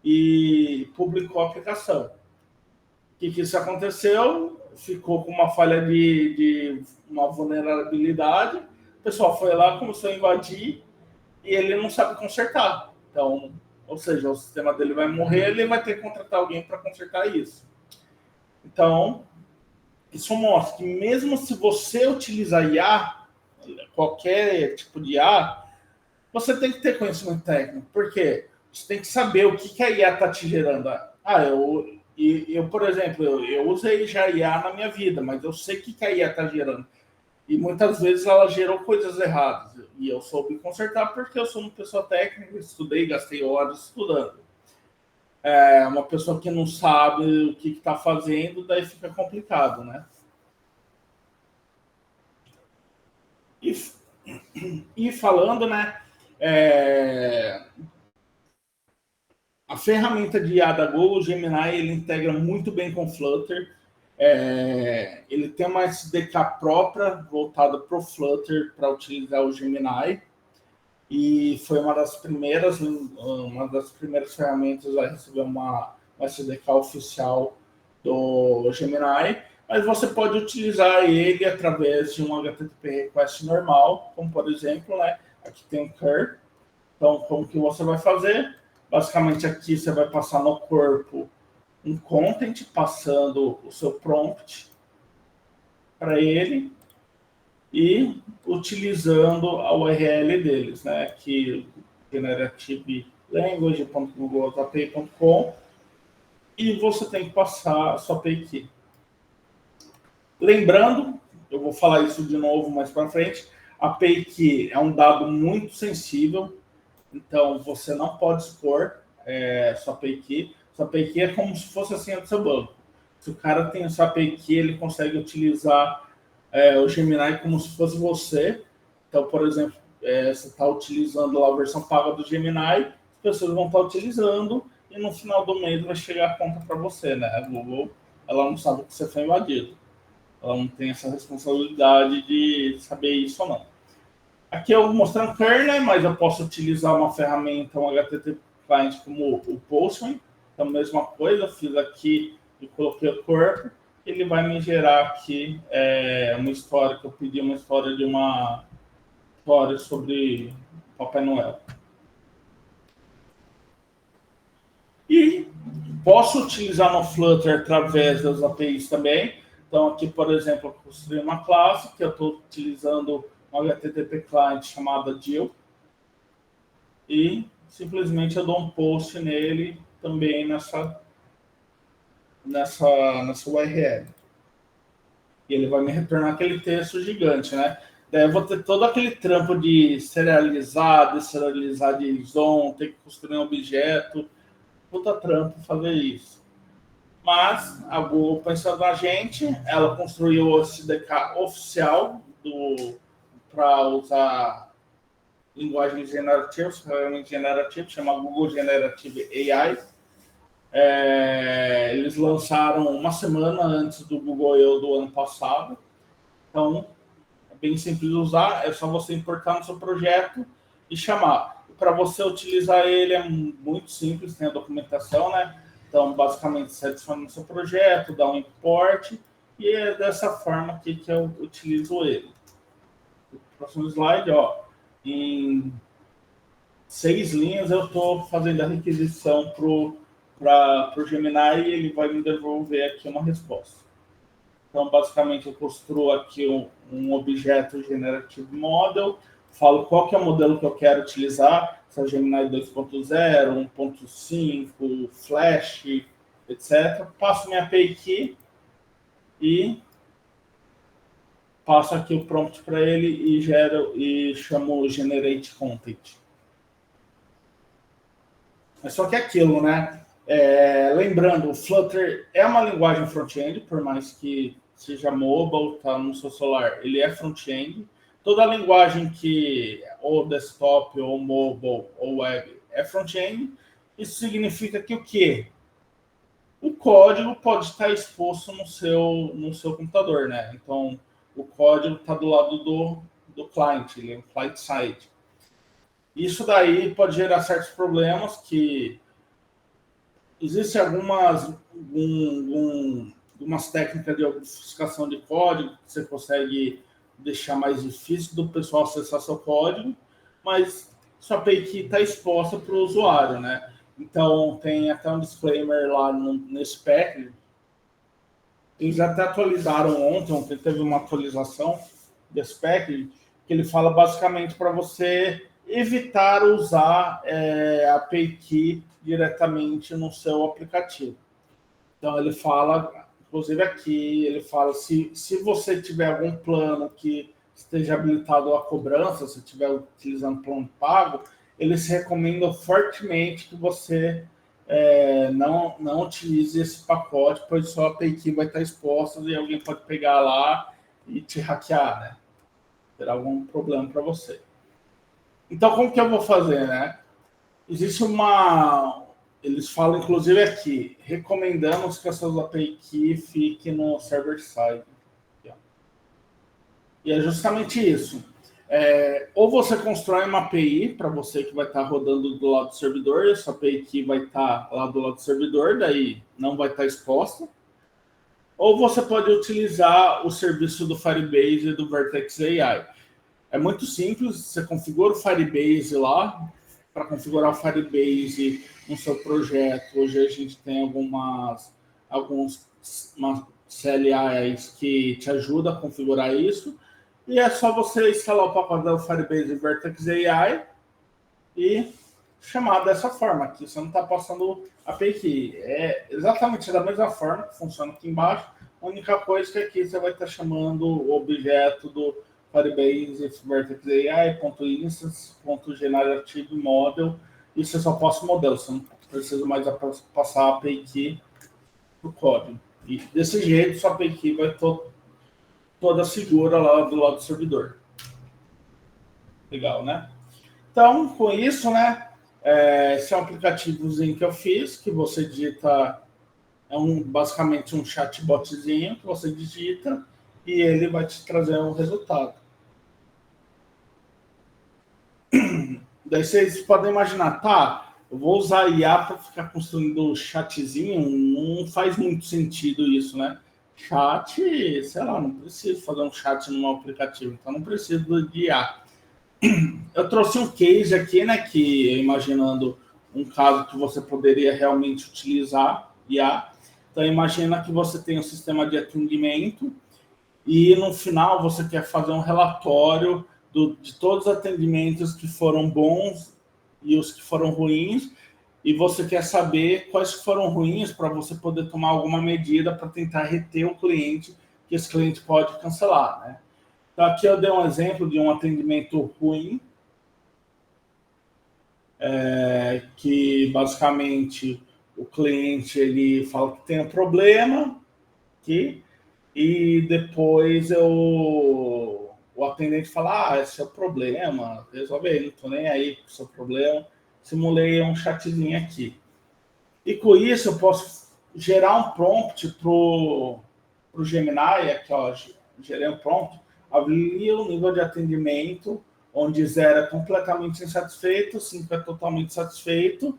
e publicou a aplicação. O que isso aconteceu? Ficou com uma falha de uma vulnerabilidade, o pessoal foi lá, começou a invadir e ele não sabe consertar. Então, ou seja, o sistema dele vai morrer, ele vai ter que contratar alguém para consertar isso. Então, isso mostra que mesmo se você utilizar IA, qualquer tipo de IA, você tem que ter conhecimento técnico. Por quê? Você tem que saber o que a IA está te gerando. Eu, por exemplo, eu usei já IA na minha vida, mas eu sei o que a IA está gerando. E muitas vezes ela gerou coisas erradas. E eu soube consertar porque eu sou uma pessoa técnica, estudei, gastei horas estudando. Uma pessoa que não sabe o que está fazendo, daí fica complicado, né? E falando, né? A ferramenta de IA da Google, o Gemini, ele integra muito bem com o Flutter. Ele tem uma SDK própria voltada para o Flutter para utilizar o Gemini. E foi uma das primeiras ferramentas a receber uma SDK oficial do Gemini. Mas você pode utilizar ele através de um HTTP request normal, como por exemplo, né, aqui tem o curl. Então, como que você vai fazer? Basicamente, aqui você vai passar no corpo um content, passando o seu prompt para ele e utilizando a URL deles, né? Que generative language.googleapi.com, e você tem que passar a sua API key. Lembrando, eu vou falar isso de novo mais para frente, a API key é um dado muito sensível, então você não pode expor sua API key. Sua API key é como se fosse a senha do seu banco. Se o cara tem a sua API key, ele consegue utilizar o Gemini como se fosse você. Então, por exemplo, você está utilizando lá a versão paga do Gemini, as pessoas vão estar utilizando e no final do mês vai chegar a conta para você, né? A Google, ela não sabe que você foi invadido. Ela não tem essa responsabilidade de saber isso ou não. Aqui eu mostrando kernel, mas eu posso utilizar uma ferramenta, um HTTP client como o Postman. Então, mesma coisa, fiz aqui e coloquei o corpo. Ele vai me gerar aqui uma história, que eu pedi uma história de uma história sobre Papai Noel. E posso utilizar no Flutter através das APIs também. Então, aqui, por exemplo, eu construí uma classe que eu estou utilizando um HTTP client chamado Jill. E simplesmente eu dou um post nele também nessa URL. E ele vai me retornar aquele texto gigante, né? Daí eu vou ter todo aquele trampo de serializar, deserializar de JSON, ter que construir um objeto, puta trampo fazer isso. Mas a Google pensou na gente, ela construiu o SDK oficial para usar linguagem generativa, ferramenta generativa, chama Google Generative AI. Eles lançaram uma semana antes do Google I/O do ano passado. Então, é bem simples de usar, é só você importar no seu projeto e chamar. Para você utilizar ele é muito simples, tem a documentação, né? Então, basicamente, você adiciona no seu projeto, dá um import, e é dessa forma aqui que eu utilizo ele. O próximo slide, ó, em 6 linhas eu estou fazendo a requisição para o Gemini e ele vai me devolver aqui uma resposta. Então, basicamente, eu construo aqui um objeto Generative Model, falo qual que é o modelo que eu quero utilizar, se é Gemini 2.0, 1.5, Flash, etc. Passo minha API key e passo aqui o prompt para ele e chamo Generate Content. É só que é aquilo, né? Lembrando, o Flutter é uma linguagem front-end, por mais que seja mobile, tá no seu celular, ele é front-end. Toda linguagem que ou desktop, ou mobile, ou web é front-end. Isso significa que o quê? O código pode estar exposto no seu computador, né? Então, o código está do lado do client, ele é um client-side. Isso daí pode gerar certos problemas que existem algumas técnicas de obfuscação de código que você consegue deixar mais difícil do pessoal acessar seu código, mas sua API está exposta para o usuário, né? Então, tem até um disclaimer lá nesse package. Eles até atualizaram ontem teve uma atualização desse package, que ele fala basicamente para você evitar usar a API Key diretamente no seu aplicativo. Então, ele fala, inclusive aqui, ele fala, se você tiver algum plano que esteja habilitado à cobrança, se estiver utilizando plano pago, eles recomendam fortemente que você não utilize esse pacote, pois sua API Key vai estar exposta e alguém pode pegar lá e te hackear, né? Terá algum problema para você. Então, como que eu vou fazer, né? Existe eles falam, inclusive aqui, recomendamos que a sua API Key fique no server-side. E é justamente isso. Ou você constrói uma API para você que vai estar rodando do lado do servidor, essa API Key vai estar lá do lado do servidor, daí não vai estar exposta. Ou você pode utilizar o serviço do Firebase e do Vertex AI. É muito simples, você configura o Firebase lá. Para configurar o Firebase no seu projeto, hoje a gente tem algumas CLIs que te ajudam a configurar isso. E é só você instalar o pacote da Firebase Vertex AI e chamar dessa forma aqui. Você não está passando a API Key. É exatamente da mesma forma que funciona aqui embaixo. A única coisa é que aqui você vai estar chamando o objeto do Firebase Vertex AI.instance.generative model. E você só passa o modelo. Você não precisa mais passar a API Key para o código. E desse jeito, sua API Key vai toda segura lá do lado do servidor. Legal, né? Então, com isso, né? Esse é um aplicativozinho que eu fiz, que você digita, basicamente um chatbotzinho que você digita e ele vai te trazer um resultado. Daí vocês podem imaginar, tá, eu vou usar IA para ficar construindo chatzinho, não faz muito sentido isso, né? Chat, sei lá, não preciso fazer um chat no meu aplicativo, então não preciso de IA. Eu trouxe um case aqui, né, que imaginando um caso que você poderia realmente utilizar IA. Então, imagina que você tem um sistema de atendimento e no final você quer fazer um relatório de todos os atendimentos que foram bons e os que foram ruins, e você quer saber quais foram ruins para você poder tomar alguma medida para tentar reter o cliente, que esse cliente pode cancelar, né? Então, aqui eu dei um exemplo de um atendimento ruim, que basicamente o cliente ele fala que tem um problema aqui, e depois o atendente fala, esse é o problema, resolve aí, não estou nem aí com o seu problema, simulei um chatzinho aqui. E com isso eu posso gerar um prompt para o Gemini, aqui ó, gerei um prompt, avalia o nível de atendimento, onde 0 é completamente insatisfeito, 5 é totalmente satisfeito,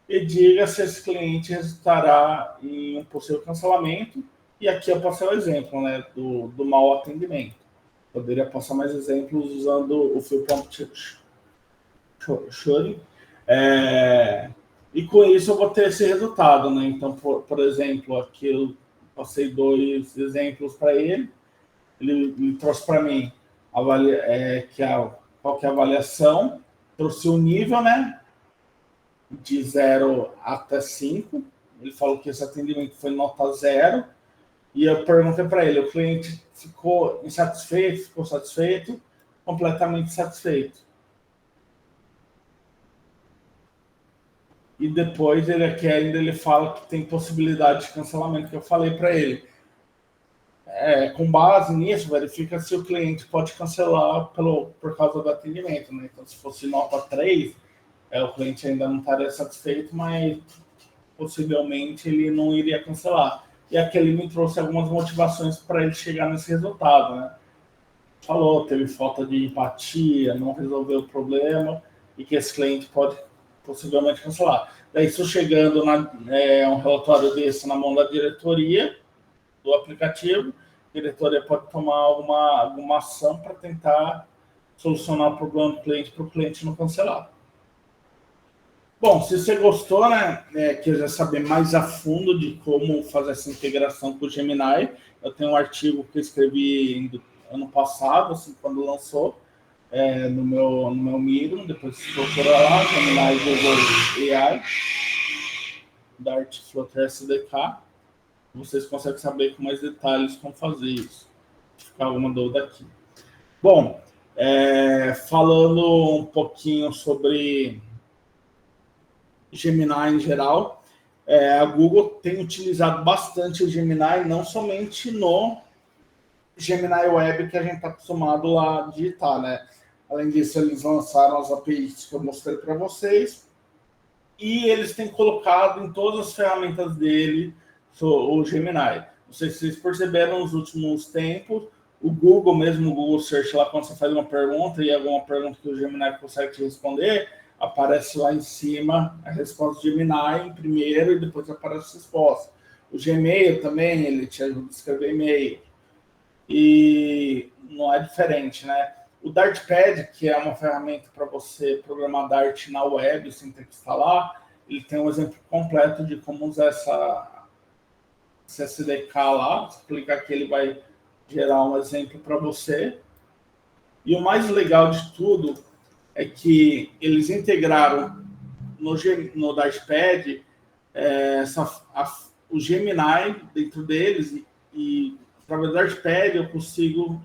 e diga se esse cliente resultará em um possível cancelamento. E aqui eu passei o exemplo, né, do mau atendimento. Poderia passar mais exemplos usando o Field Prompt Turing. E com isso eu vou ter esse resultado, né? Então, por exemplo, aqui eu passei 2 exemplos para ele. Ele trouxe para mim qual que é a avaliação, trouxe o nível, né? De 0 até 5. Ele falou que esse atendimento foi nota 0. E eu perguntei para ele, o cliente ficou insatisfeito, ficou satisfeito, completamente satisfeito. E depois ele aqui ainda ele fala que tem possibilidade de cancelamento, que eu falei para ele. Com base nisso, verifica se o cliente pode cancelar por causa do atendimento. Né? Então, se fosse nota 3, o cliente ainda não estaria satisfeito, mas possivelmente ele não iria cancelar. E aqui ele me trouxe algumas motivações para ele chegar nesse resultado. Né? Falou, teve falta de empatia, não resolveu o problema e que esse cliente pode possivelmente cancelar. Daí, isso chegando um relatório desse na mão da diretoria do aplicativo, a diretoria pode tomar alguma ação para tentar solucionar o problema do cliente para o cliente não cancelar. Bom, se você gostou, né, quiser saber mais a fundo de como fazer essa integração com o Gemini, eu tenho um artigo que eu escrevi ano passado, assim, quando lançou, no meu Medium, depois você procura lá, Gemini Google AI, Dart Flutter SDK, vocês conseguem saber com mais detalhes como fazer isso. Se ficar alguma dúvida aqui. Bom, falando um pouquinho sobre Gemini em geral, a Google tem utilizado bastante o Gemini, não somente no Gemini Web que a gente está acostumado a digitar, né? Além disso, eles lançaram as APIs que eu mostrei para vocês e eles têm colocado em todas as ferramentas dele o Gemini. Não sei se vocês perceberam nos últimos tempos, o Google mesmo, o Google Search, lá quando você faz uma pergunta e alguma pergunta que o Gemini consegue te responder, aparece lá em cima a resposta do Gemini em primeiro e depois aparece a resposta. O Gmail também, ele te ajuda a escrever e-mail. E não é diferente, né? O Dartpad, que é uma ferramenta para você programar Dart na web sem ter que instalar, ele tem um exemplo completo de como usar esse SDK lá. Se clicar aqui, ele vai gerar um exemplo para você. E o mais legal de tudo é que eles integraram no Dartpad o Gemini dentro deles e através do Dartpad eu consigo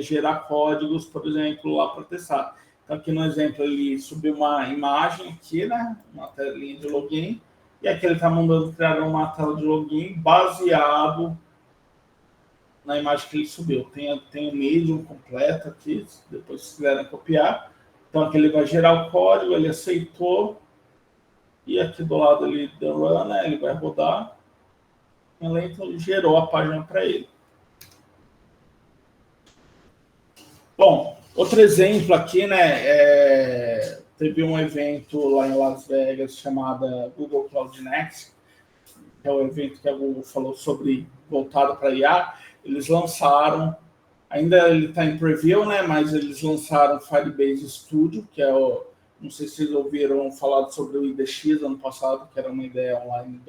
gerar códigos, por exemplo, lá para testar. Então, aqui no exemplo, ele subiu uma imagem aqui, né? Uma telinha de login, e aqui ele está mandando criar uma tela de login baseado na imagem que ele subiu. Tem o Medium completo aqui, depois se quiserem copiar. Então, aqui ele vai gerar o código, ele aceitou, e aqui do lado ele deu run, né? Ele vai rodar, então gerou a página para ele. Bom, outro exemplo aqui, né? Teve um evento lá em Las Vegas chamado Google Cloud Next, que é o evento que a Google falou sobre voltado para IA. Eles lançaram, ainda ele está em preview, né? Mas eles lançaram o Firebase Studio, que não sei se vocês ouviram falar sobre o IDX ano passado, que era uma ideia online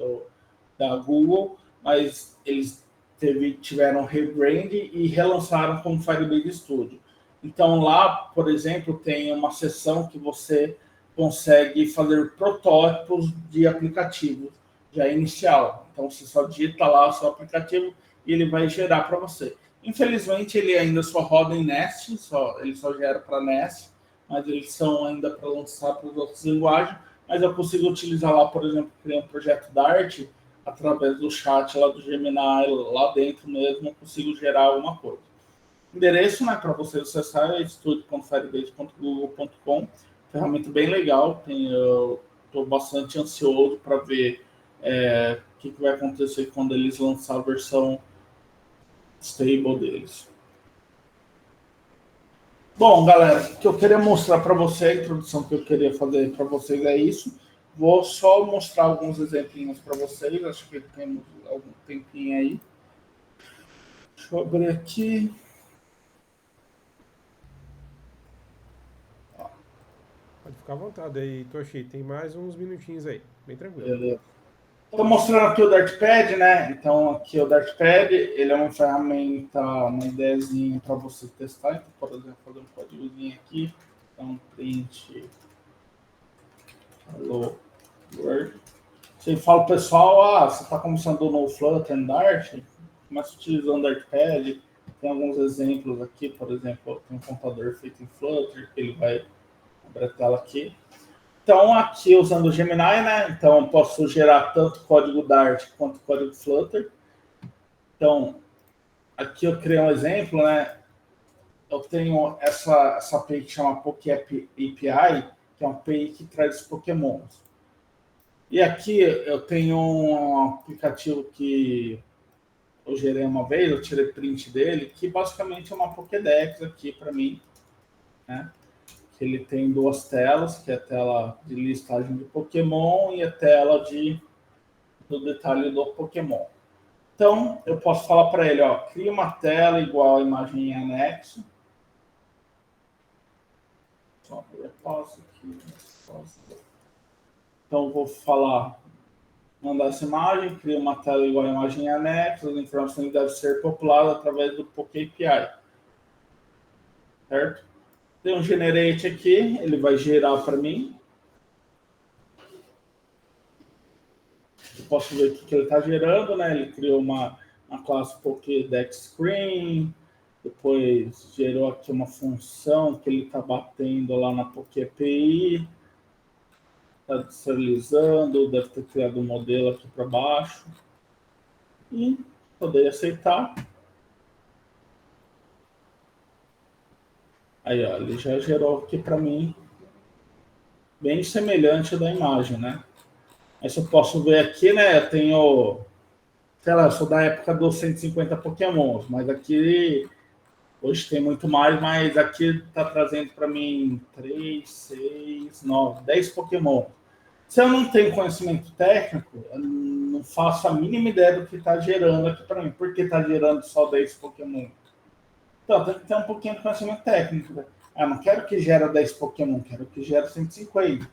da Google, mas eles tiveram rebrand e relançaram como Firebase Studio. Então lá, por exemplo, tem uma seção que você consegue fazer protótipos de aplicativos já inicial. Então você só digita lá o seu aplicativo e ele vai gerar para você. Infelizmente ele ainda só roda em Nest, ele só gera para Nest, mas eles são ainda para lançar para as outras linguagens. Mas eu consigo utilizar lá, por exemplo, criar um projeto Dart através do chat lá do Gemini, lá dentro mesmo, eu consigo gerar alguma coisa. O endereço, né, para você acessar é studio.firebase.google.com, ferramenta bem legal. Eu estou bastante ansioso para ver o que vai acontecer quando eles lançarem a versão stable deles. Bom, galera, o que eu queria mostrar para vocês, a introdução que eu queria fazer para vocês é isso. Vou só mostrar alguns exemplinhos para vocês, acho que temos algum tempinho aí. Deixa eu abrir aqui. Pode ficar à vontade aí, Toshi. Tem mais uns minutinhos aí, bem tranquilo. Estou mostrando aqui o Dartpad, né? Então, aqui o Dartpad, ele é uma ferramenta, uma ideiazinha para você testar. Então, por exemplo, fazer um códigozinho aqui. Então, print. Hello, World. Você fala, pessoal, você está começando no Flutter, Dart? começa utilizando o Artpad. Tem alguns exemplos aqui, por exemplo, tem um computador feito em Flutter, que ele vai abrir a tela aqui. Então, aqui usando o Gemini, né? Então, eu posso gerar tanto código Dart quanto código Flutter. Então, aqui eu criei um exemplo, né? Eu tenho essa API que chama PokéAPI, que é uma API que traz Pokémons. E aqui eu tenho um aplicativo que eu gerei uma vez, eu tirei print dele, que basicamente é uma Pokédex aqui para mim, né? Ele tem duas telas, que é a tela de listagem de Pokémon e a tela do detalhe do Pokémon. Então, eu posso falar para ele, ó, cria uma tela igual a imagem em anexo. Só eu passo aqui. Então, vou falar, mandar essa imagem, cria uma tela igual a imagem em anexo, as informações devem ser populadas através do PokéAPI. Certo? Tem um generate aqui, ele vai gerar para mim. Eu posso ver o que ele está gerando, né? Ele criou uma classe Pokédex Screen, depois gerou aqui uma função que ele está batendo lá na PokéAPI, está serializando, deve ter criado um modelo aqui para baixo. E poder aceitar. Aí, ó, ele já gerou aqui para mim, bem semelhante da imagem, né? Aí eu posso ver aqui, né? Eu tenho, sei lá, eu sou da época dos 150 Pokémons, mas aqui hoje tem muito mais, mas aqui está trazendo para mim 3, 6, 9, 10 Pokémon. Se eu não tenho conhecimento técnico, eu não faço a mínima ideia do que está gerando aqui para mim. Por que está gerando só 10 Pokémon? Então, tem que ter um pouquinho de conhecimento técnico. Né? Ah, não quero que gere 10 Pokémon, quero que gere 150.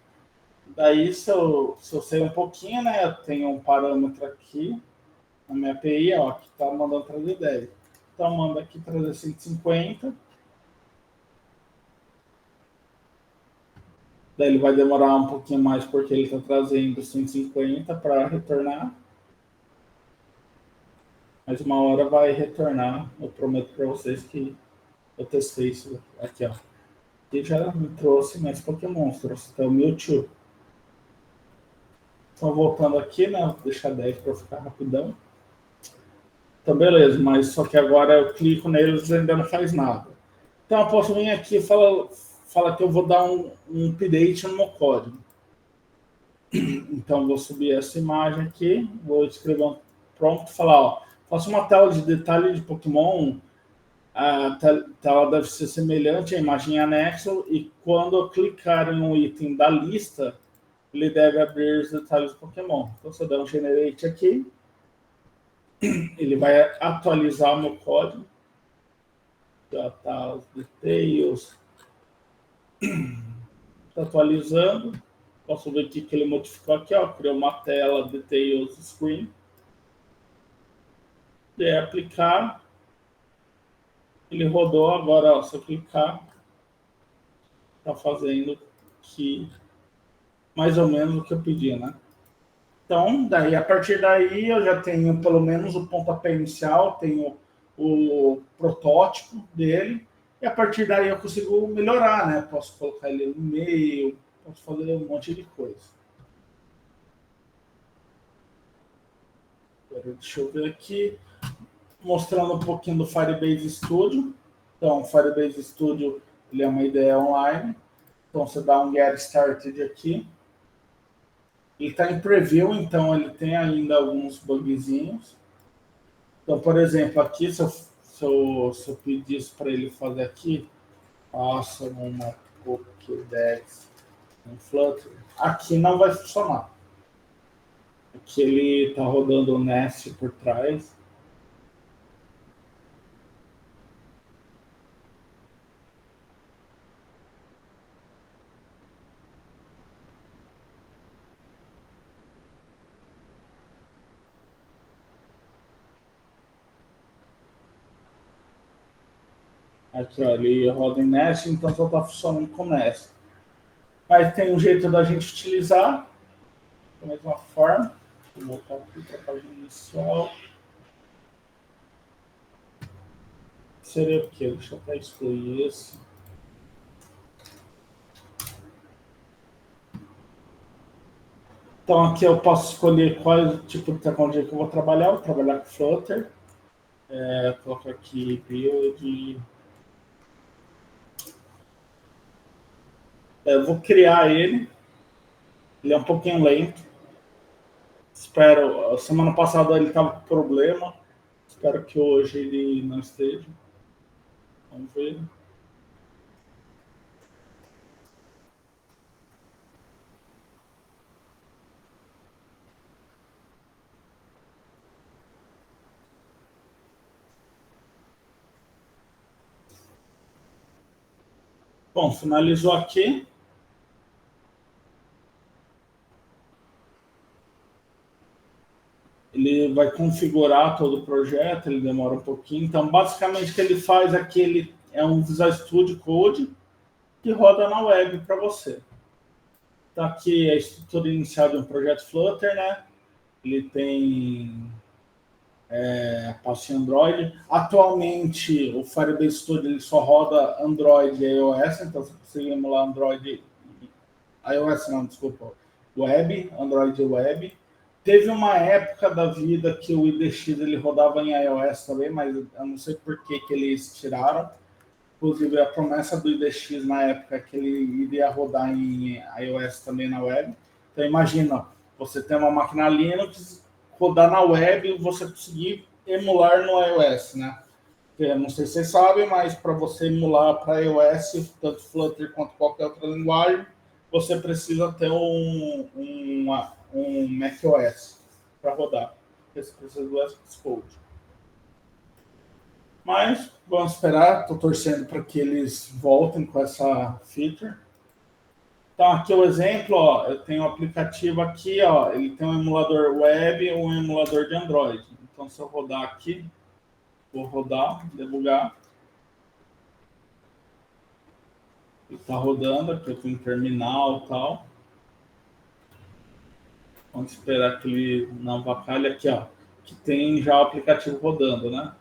Daí, se eu sei um pouquinho, né? Eu tenho um parâmetro aqui na minha API, ó, que está mandando trazer 10. Então, manda aqui trazer 150. Daí ele vai demorar um pouquinho mais porque ele está trazendo 150 para retornar. Mas uma hora vai retornar. Eu prometo para vocês que eu testei isso aqui, ó. E já me trouxe mais Pokémon, trouxe até o Mewtwo. Então, voltando aqui, né? Vou deixar 10 para ficar rapidão. Então, beleza, mas só que agora eu clico neles e ainda não faz nada. Então, eu posso vir aqui e fala que eu vou dar um update no meu código. Então, vou subir essa imagem aqui, vou escrever um prompt e falar, ó, faça uma tela de detalhe de Pokémon, a tela deve ser semelhante à imagem em anexo, e quando eu clicar em um item da lista, ele deve abrir os detalhes do Pokémon. Então, se eu der um generate aqui, ele vai atualizar o meu código. Já está os details. Está atualizando. Posso ver o que ele modificou aqui, ó. Criou uma tela details screen. De aplicar. Ele rodou agora, ó, se eu clicar, está fazendo que mais ou menos o que eu pedi, né? Então, daí, a partir daí, eu já tenho pelo menos o pontapé inicial, tenho o protótipo dele, e a partir daí eu consigo melhorar, né? Posso colocar ele no meio, posso fazer um monte de coisa. Agora, deixa eu ver aqui, mostrando um pouquinho do Firebase Studio. Então, o Firebase Studio, ele é uma ideia online. Então, você dá um Get Started aqui. Ele está em preview, então ele tem ainda alguns bugzinhos. Então, por exemplo, aqui, se eu pedisse para ele fazer aqui, faça uma Pokédex em Flutter, aqui não vai funcionar. Aqui ele está rodando o Nest por trás. Aqui, ó, ele roda em Nest, então só está funcionando com Nest. Mas tem um jeito da gente utilizar, da mesma forma. Vou voltar aqui para a página inicial. seria o quê? Deixa eu até excluir esse. Então, aqui eu posso escolher qual tipo de tecnologia que eu vou trabalhar. Vou trabalhar com Flutter. Coloco aqui build. Eu vou criar ele. Ele é um pouquinho lento. Espero. Semana passada ele estava com problema. Espero que hoje ele não esteja. Vamos ver. Bom, finalizou aqui. Ele vai configurar todo o projeto, ele demora um pouquinho. Então, basicamente, o que ele faz aqui, ele é um Visual Studio Code que roda na web para você. Então, aqui é a estrutura inicial de um projeto Flutter, né? Ele tem a pasta Android. Atualmente, o Firebase Studio ele só roda Android e iOS, então você consegue emular Android iOS, não, desculpa, web, Android e web. Teve uma época da vida que o IDX ele rodava em iOS também, mas eu não sei por que eles tiraram. Inclusive, a promessa do IDX na época é que ele iria rodar em iOS também na web. Então, imagina, você tem uma máquina Linux, rodar na web e você conseguir emular no iOS, né? Eu não sei se vocês sabem, mas para você emular para iOS, tanto Flutter quanto qualquer outra linguagem, você precisa ter um macOS para rodar. Você precisa do VS Code. Mas vamos esperar, estou torcendo para que eles voltem com essa feature. Então, aqui é o exemplo, ó, eu tenho um aplicativo aqui, ó, ele tem um emulador web e um emulador de Android. Então, se eu rodar aqui, vou rodar, debugar. Ele está rodando, aqui eu tenho um terminal e tal. Vamos esperar que ele não avacalhe aqui, ó, que tem já o aplicativo rodando, né?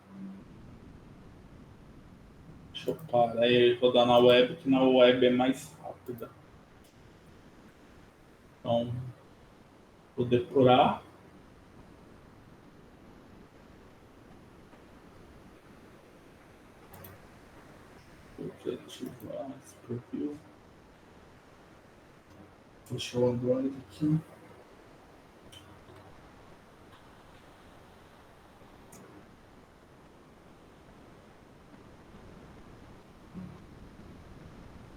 Deixa eu parar e rodar na web, que na web é mais rápida. Então, vou depurar. Vou ativar esse perfil. Deixa o Android aqui.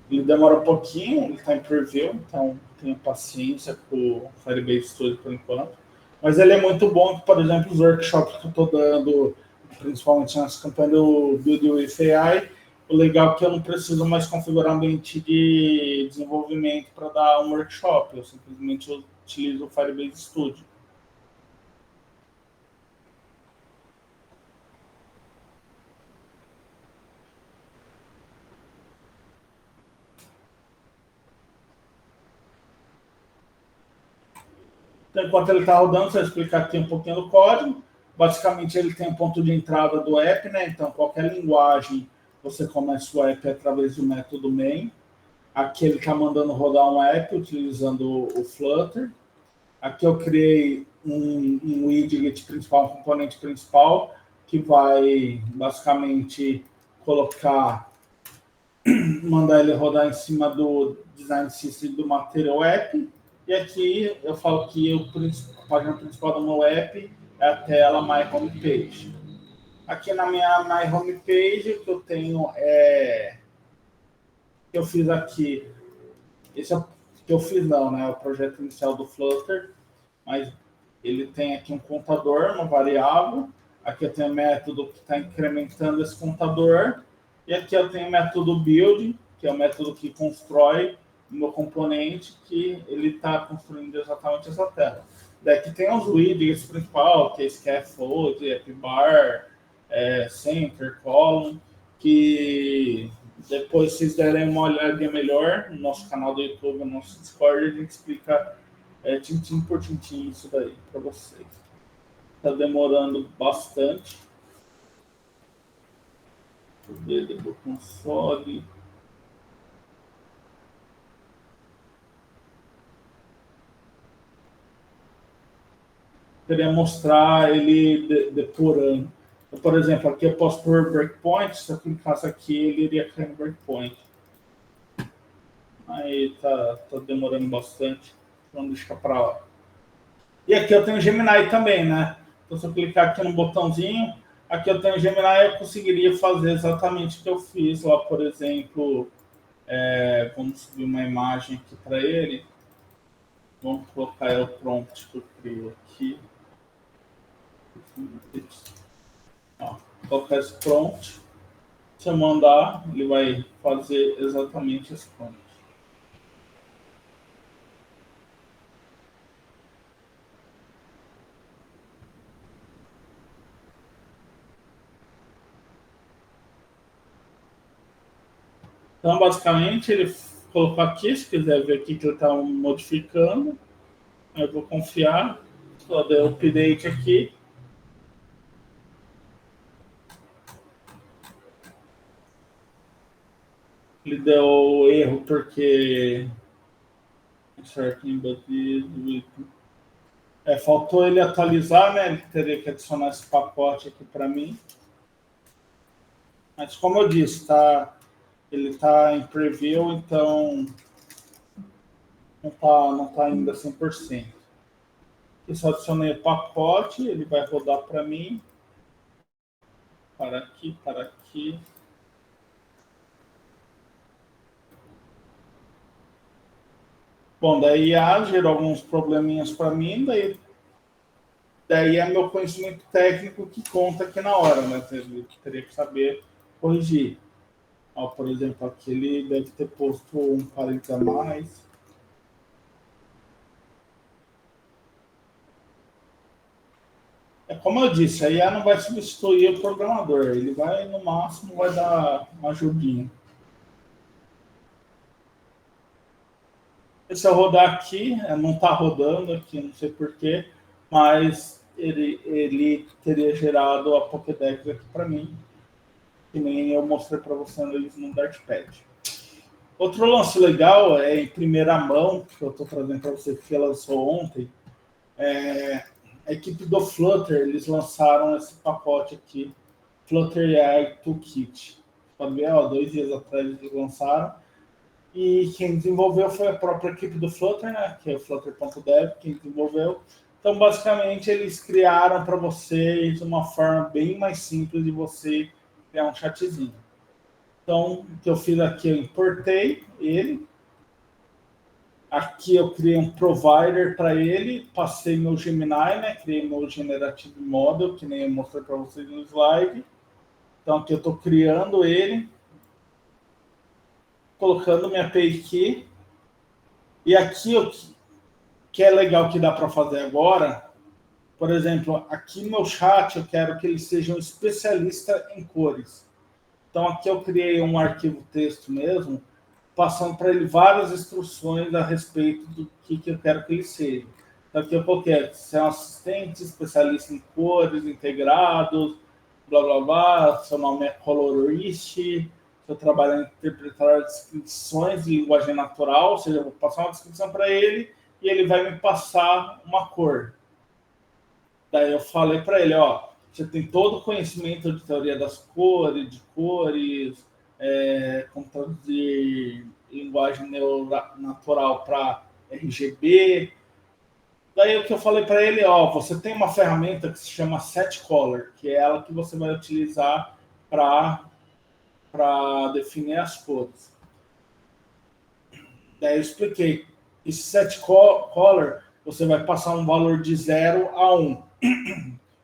Ele demora um pouquinho, ele está em preview, então tenha paciência com o Firebase Studio por enquanto. Mas ele é muito bom, por exemplo, os workshops que eu estou dando, principalmente nessa campanha do Build with AI, o legal é que eu não preciso mais configurar ambiente de desenvolvimento para dar um workshop, eu simplesmente utilizo o Firebase Studio. Então, enquanto ele está rodando, você vai explicar aqui um pouquinho do código. Basicamente, ele tem um ponto de entrada do app, né? Então, qualquer linguagem, você começa o app através do método main. Aqui ele está mandando rodar um app utilizando o Flutter. Aqui eu criei um widget principal, um componente principal, que vai basicamente mandar ele rodar em cima do design system do Material App. E aqui eu falo que a página principal do meu app é a tela My Homepage. Aqui na minha My Homepage, o que eu tenho que eu fiz aqui, esse é o que eu fiz não, né? O projeto inicial do Flutter, mas ele tem aqui um contador, uma variável. Aqui eu tenho um método que está incrementando esse contador. E aqui eu tenho o método build, que é o método que constrói o meu componente, que ele está construindo exatamente essa tela. Daqui tem os widgets principal, que é scaffold, appbar, center, column, que depois vocês derem uma olhadinha melhor no nosso canal do YouTube, no nosso Discord, a gente explica tintim por tintim isso daí para vocês. Está demorando bastante. do console. Queria mostrar ele depurando. Então, por exemplo, aqui eu posso pôr breakpoint, se eu clicasse aqui, ele iria cair no breakpoint. Aí tá demorando bastante, então deixa pra lá. E aqui eu tenho o Gemini também, né? Então, se eu clicar aqui no botãozinho, aqui eu tenho o Gemini, eu conseguiria fazer exatamente o que eu fiz lá, por exemplo, vamos subir uma imagem aqui para ele. Vamos colocar o prompt que eu crio aqui. Ó, colocar esse prompt. Se eu mandar, ele vai fazer exatamente esse prompt. Então, basicamente, ele colocou aqui, se quiser ver aqui que ele está modificando, eu vou confiar, só dei o update aqui. Ele deu erro porque faltou ele atualizar, né? Ele teria que adicionar esse pacote aqui para mim. Mas como eu disse, ele está em preview, então não tá ainda 100%. Eu só adicionei o pacote, ele vai rodar para mim. Para aqui, para aqui. Bom, daí gerou alguns probleminhas para mim, daí é meu conhecimento técnico que conta aqui na hora, né? Eu teria que saber corrigir. Ó, por exemplo, aqui ele deve ter posto um parênteses a mais. Como eu disse, a IA não vai substituir o programador, ele vai, no máximo, vai dar uma ajudinha. Se eu rodar aqui, não está rodando aqui, não sei porquê, mas ele teria gerado a Pokédex aqui para mim, que nem eu mostrei para vocês no Dartpad. Outro lance legal em primeira mão, que eu estou trazendo para você, que lançou ontem, a equipe do Flutter, eles lançaram esse pacote aqui, Flutter AI Toolkit. Pode ver, 2 dias atrás eles lançaram. E quem desenvolveu foi a própria equipe do Flutter, né? Que é o Flutter.dev, quem desenvolveu. Então, basicamente, eles criaram para vocês uma forma bem mais simples de você criar um chatzinho. Então, o que eu fiz aqui, eu importei ele. Aqui eu criei um provider para ele, passei meu Gemini, né? Criei meu Generative Model, que nem eu mostrei para vocês no slide. Então, aqui eu estou criando ele, colocando minha API aqui. E aqui o que é legal que dá para fazer agora, por exemplo, aqui no meu chat eu quero que ele seja um especialista em cores. Então aqui eu criei um arquivo texto mesmo, passando para ele várias instruções a respeito do que eu quero que ele seja. Então aqui eu coloquei ser um assistente, especialista em cores, integrados, blá blá blá, seu nome é colorist, eu trabalho em interpretar descrições de linguagem natural, ou seja, eu vou passar uma descrição para ele e ele vai me passar uma cor. Daí eu falei para ele, você tem todo o conhecimento de teoria das cores, como traduzir linguagem natural para RGB. Daí o que eu falei para ele, você tem uma ferramenta que se chama SetColor, que é ela que você vai utilizar para definir as cores. Daí eu expliquei. Esse SetColor, você vai passar um valor de 0 a 1.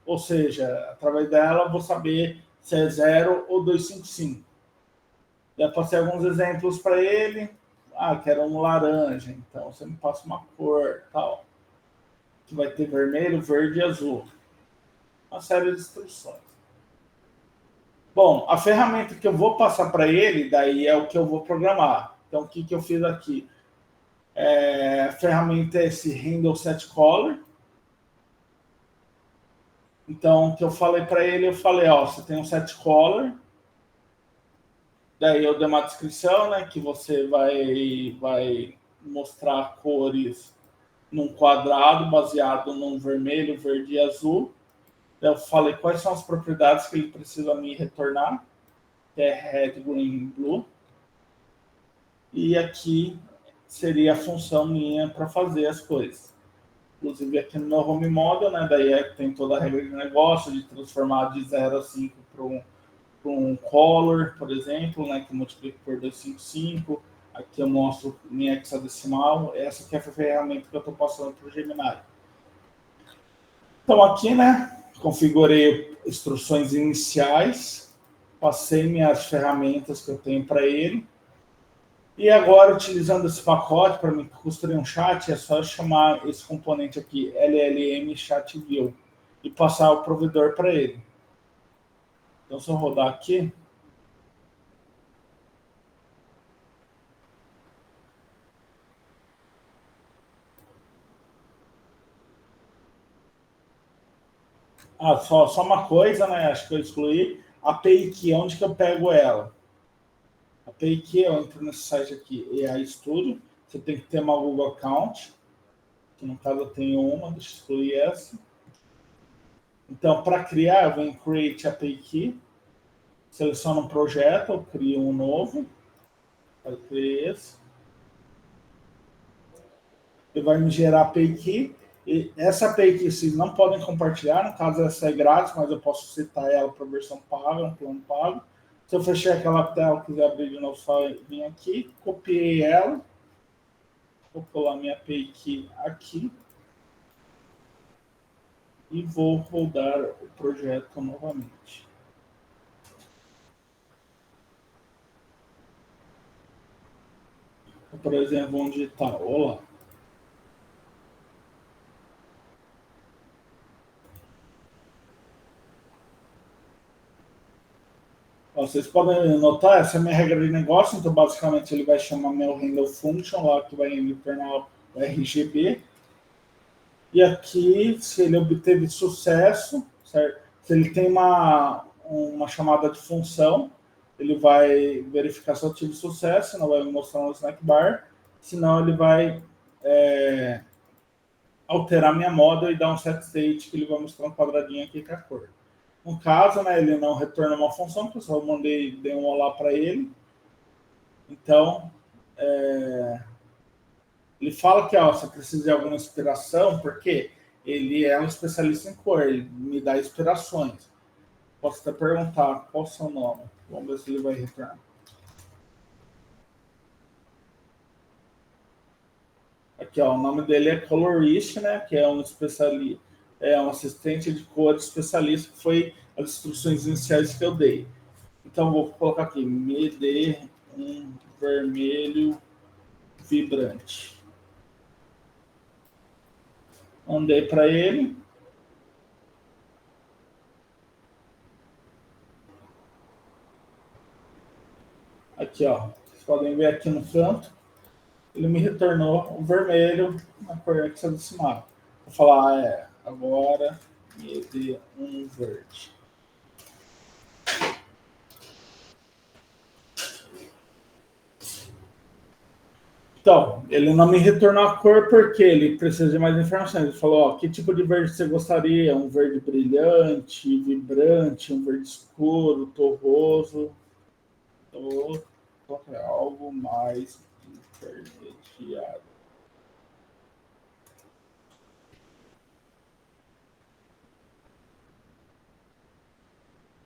Ou seja, através dela, eu vou saber se é 0 ou 255. Já passei alguns exemplos para ele. Quero um laranja, então você me passa uma cor, tal. Que vai ter vermelho, verde e azul. Uma série de instruções. Bom, a ferramenta que eu vou passar para ele, daí é o que eu vou programar. Então, o que eu fiz aqui? A ferramenta é esse Handle SetColor. Então, o que eu falei para ele, você tem um SetColor. Daí eu dei uma descrição, né, que você vai mostrar cores num quadrado baseado num vermelho, verde e azul. Eu falei quais são as propriedades que ele precisa me retornar, que é red, green, blue. E aqui seria a função minha para fazer as coisas. Inclusive aqui no meu home model, né, daí tem toda a regra de negócio, de transformar de 0 a 5 para um color, por exemplo, né, que multiplica por 255. Aqui eu mostro minha hexadecimal. Essa aqui é a ferramenta que eu estou passando para o Gemini. Então aqui, né, configurei instruções iniciais, passei minhas ferramentas que eu tenho para ele. E agora, utilizando esse pacote, para mim construir um chat, é só eu chamar esse componente aqui, LLM Chat View, e passar o provedor para ele. Então, se eu rodar aqui, só uma coisa, né? Acho que eu excluí. A API Key, onde que eu pego ela? A API Key, eu entro nesse site aqui, AI Studio. Você tem que ter uma Google Account, que no caso eu tenho uma, deixa eu excluir essa. Então, para criar, eu venho em Create API Key, seleciono um projeto, eu crio um novo, eu criei esse. Ele vai me gerar API Key. E essa API Key vocês não podem compartilhar, no caso essa é grátis, mas eu posso citar ela para a versão paga, um plano pago. Se eu fechar aquela tela e quiser abrir de novo, só vim aqui, copiei ela, vou colar minha API Key aqui e vou rodar o projeto novamente. Por exemplo, vamos digitar olá. Vocês podem notar, essa é a minha regra de negócio, então basicamente ele vai chamar meu handle function lá, que vai retornar o RGB. E aqui, se ele obteve sucesso, certo? Se ele tem uma chamada de função, ele vai verificar se eu tive sucesso, não vai me mostrar no snack bar, senão ele vai alterar minha model e dar um set state, que ele vai mostrar um quadradinho aqui com a cor. No caso, né, ele não retorna uma função, porque eu só dei um olá para ele. Então, ele fala que você precisa de alguma inspiração, porque ele é um especialista em cor, ele me dá inspirações. Posso até perguntar qual é o seu nome. Vamos ver se ele vai retornar. Aqui, ó, o nome dele é Colorist, né? Que é um especialista, é um assistente de cor especialista, que foi as instruções iniciais que eu dei. Então, vou colocar aqui, me dê um vermelho vibrante. Mandei para ele. Aqui, ó, vocês podem ver aqui no canto, ele me retornou um vermelho na cor hexadecimal. Vou falar, agora me dê um verde. Então, ele não me retornou a cor porque ele precisa de mais informações. Ele falou, ó, que tipo de verde você gostaria? Um verde brilhante, vibrante, um verde escuro, torroso, ou algo mais intermediário.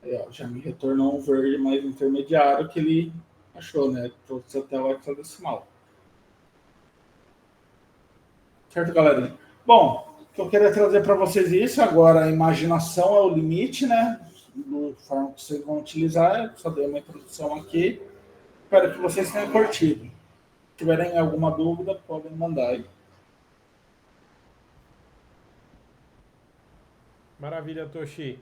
Aí, ó, já me retornou um verde mais intermediário que ele achou, né? Trouxe até o hexadecimal. Certo, galerinha? Bom, o que eu queria trazer para vocês é isso. Agora, a imaginação é o limite, né? Do forma que vocês vão utilizar. Eu só dei uma introdução aqui. Espero que vocês tenham curtido. Se tiverem alguma dúvida, podem mandar aí. Maravilha, Toshi.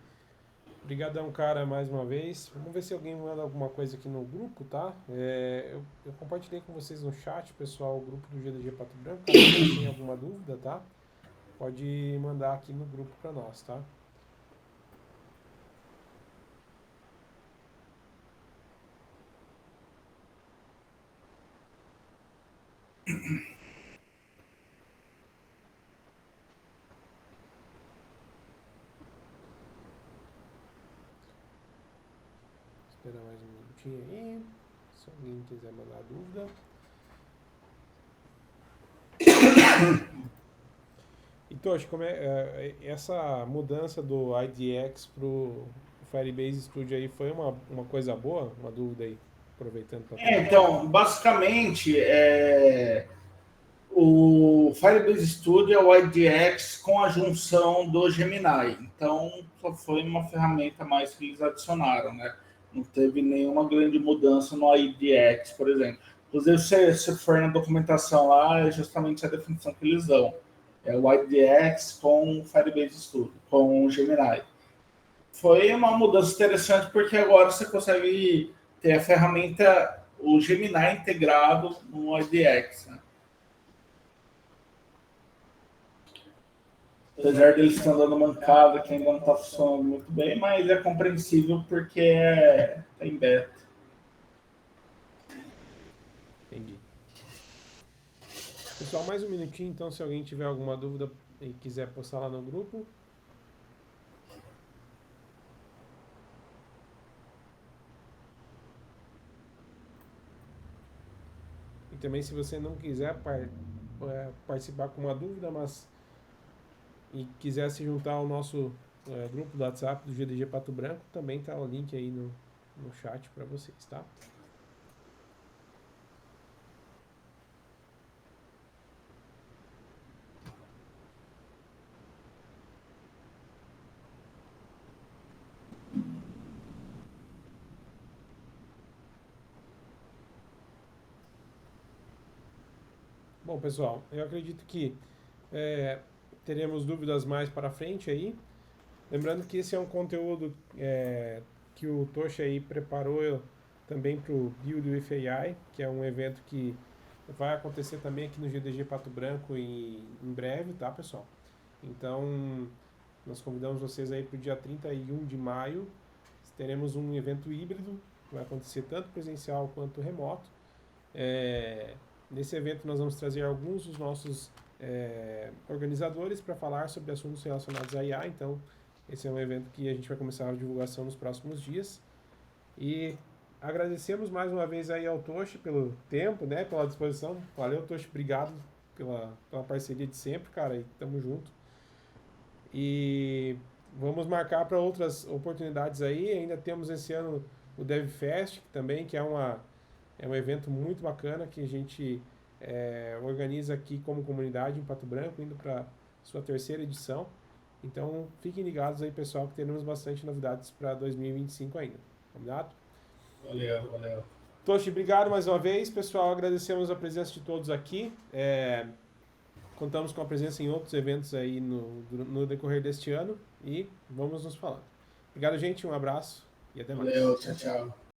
Obrigadão, cara, mais uma vez. Vamos ver se alguém manda alguma coisa aqui no grupo, tá? Eu compartilhei com vocês no chat, pessoal, o grupo do GDG Pato Branco. Caso tenha alguma dúvida, tá? Pode mandar aqui no grupo para nós, tá? minutinho aí, se alguém quiser mandar dúvida. E Toshi, como essa mudança do IDX pro Firebase Studio aí foi uma coisa boa? Uma dúvida aí, aproveitando para Então, basicamente, o Firebase Studio é o IDX com a junção do Gemini. Então, só foi uma ferramenta a mais que eles adicionaram, né? Não teve nenhuma grande mudança no IDX, por exemplo. Inclusive, se você for na documentação lá, é justamente a definição que eles dão. É o IDX com o Firebase Studio, com o Gemini. Foi uma mudança interessante porque agora você consegue ter a ferramenta, o Gemini integrado no IDX, né? Apesar deles estar dando mancada, que ainda não está funcionando muito bem, mas é compreensível porque é em beta. Entendi. Pessoal, mais um minutinho, então, se alguém tiver alguma dúvida e quiser postar lá no grupo. E também, se você não quiser participar com uma dúvida, mas e quiser se juntar ao nosso grupo do WhatsApp do GDG Pato Branco, também tá o link aí no chat para vocês, tá? Bom, pessoal, eu acredito que teremos dúvidas mais para frente aí. Lembrando que esse é um conteúdo que o Toshi aí preparou também para o Build with AI, que é um evento que vai acontecer também aqui no GDG Pato Branco em breve, tá, pessoal? Então, nós convidamos vocês aí para o dia 31 de maio. Teremos um evento híbrido, que vai acontecer tanto presencial quanto remoto. Nesse evento nós vamos trazer alguns dos nossos organizadores para falar sobre assuntos relacionados à IA. Então, esse é um evento que a gente vai começar a divulgação nos próximos dias. E agradecemos mais uma vez aí ao Toshi pelo tempo, né, pela disposição. Valeu, Toshi, obrigado pela parceria de sempre, cara, e tamo junto. E vamos marcar para outras oportunidades aí. Ainda temos esse ano o DevFest também, que é um evento muito bacana que a gente organiza aqui como comunidade em Pato Branco, indo para sua terceira edição. Então, fiquem ligados aí, pessoal, que teremos bastante novidades para 2025 ainda. Combinado? Valeu, valeu. Toshi, obrigado mais uma vez. Pessoal, agradecemos a presença de todos aqui. Contamos com a presença em outros eventos aí no decorrer deste ano e vamos nos falando. Obrigado, gente. Um abraço e até mais. Valeu, tchau, tchau.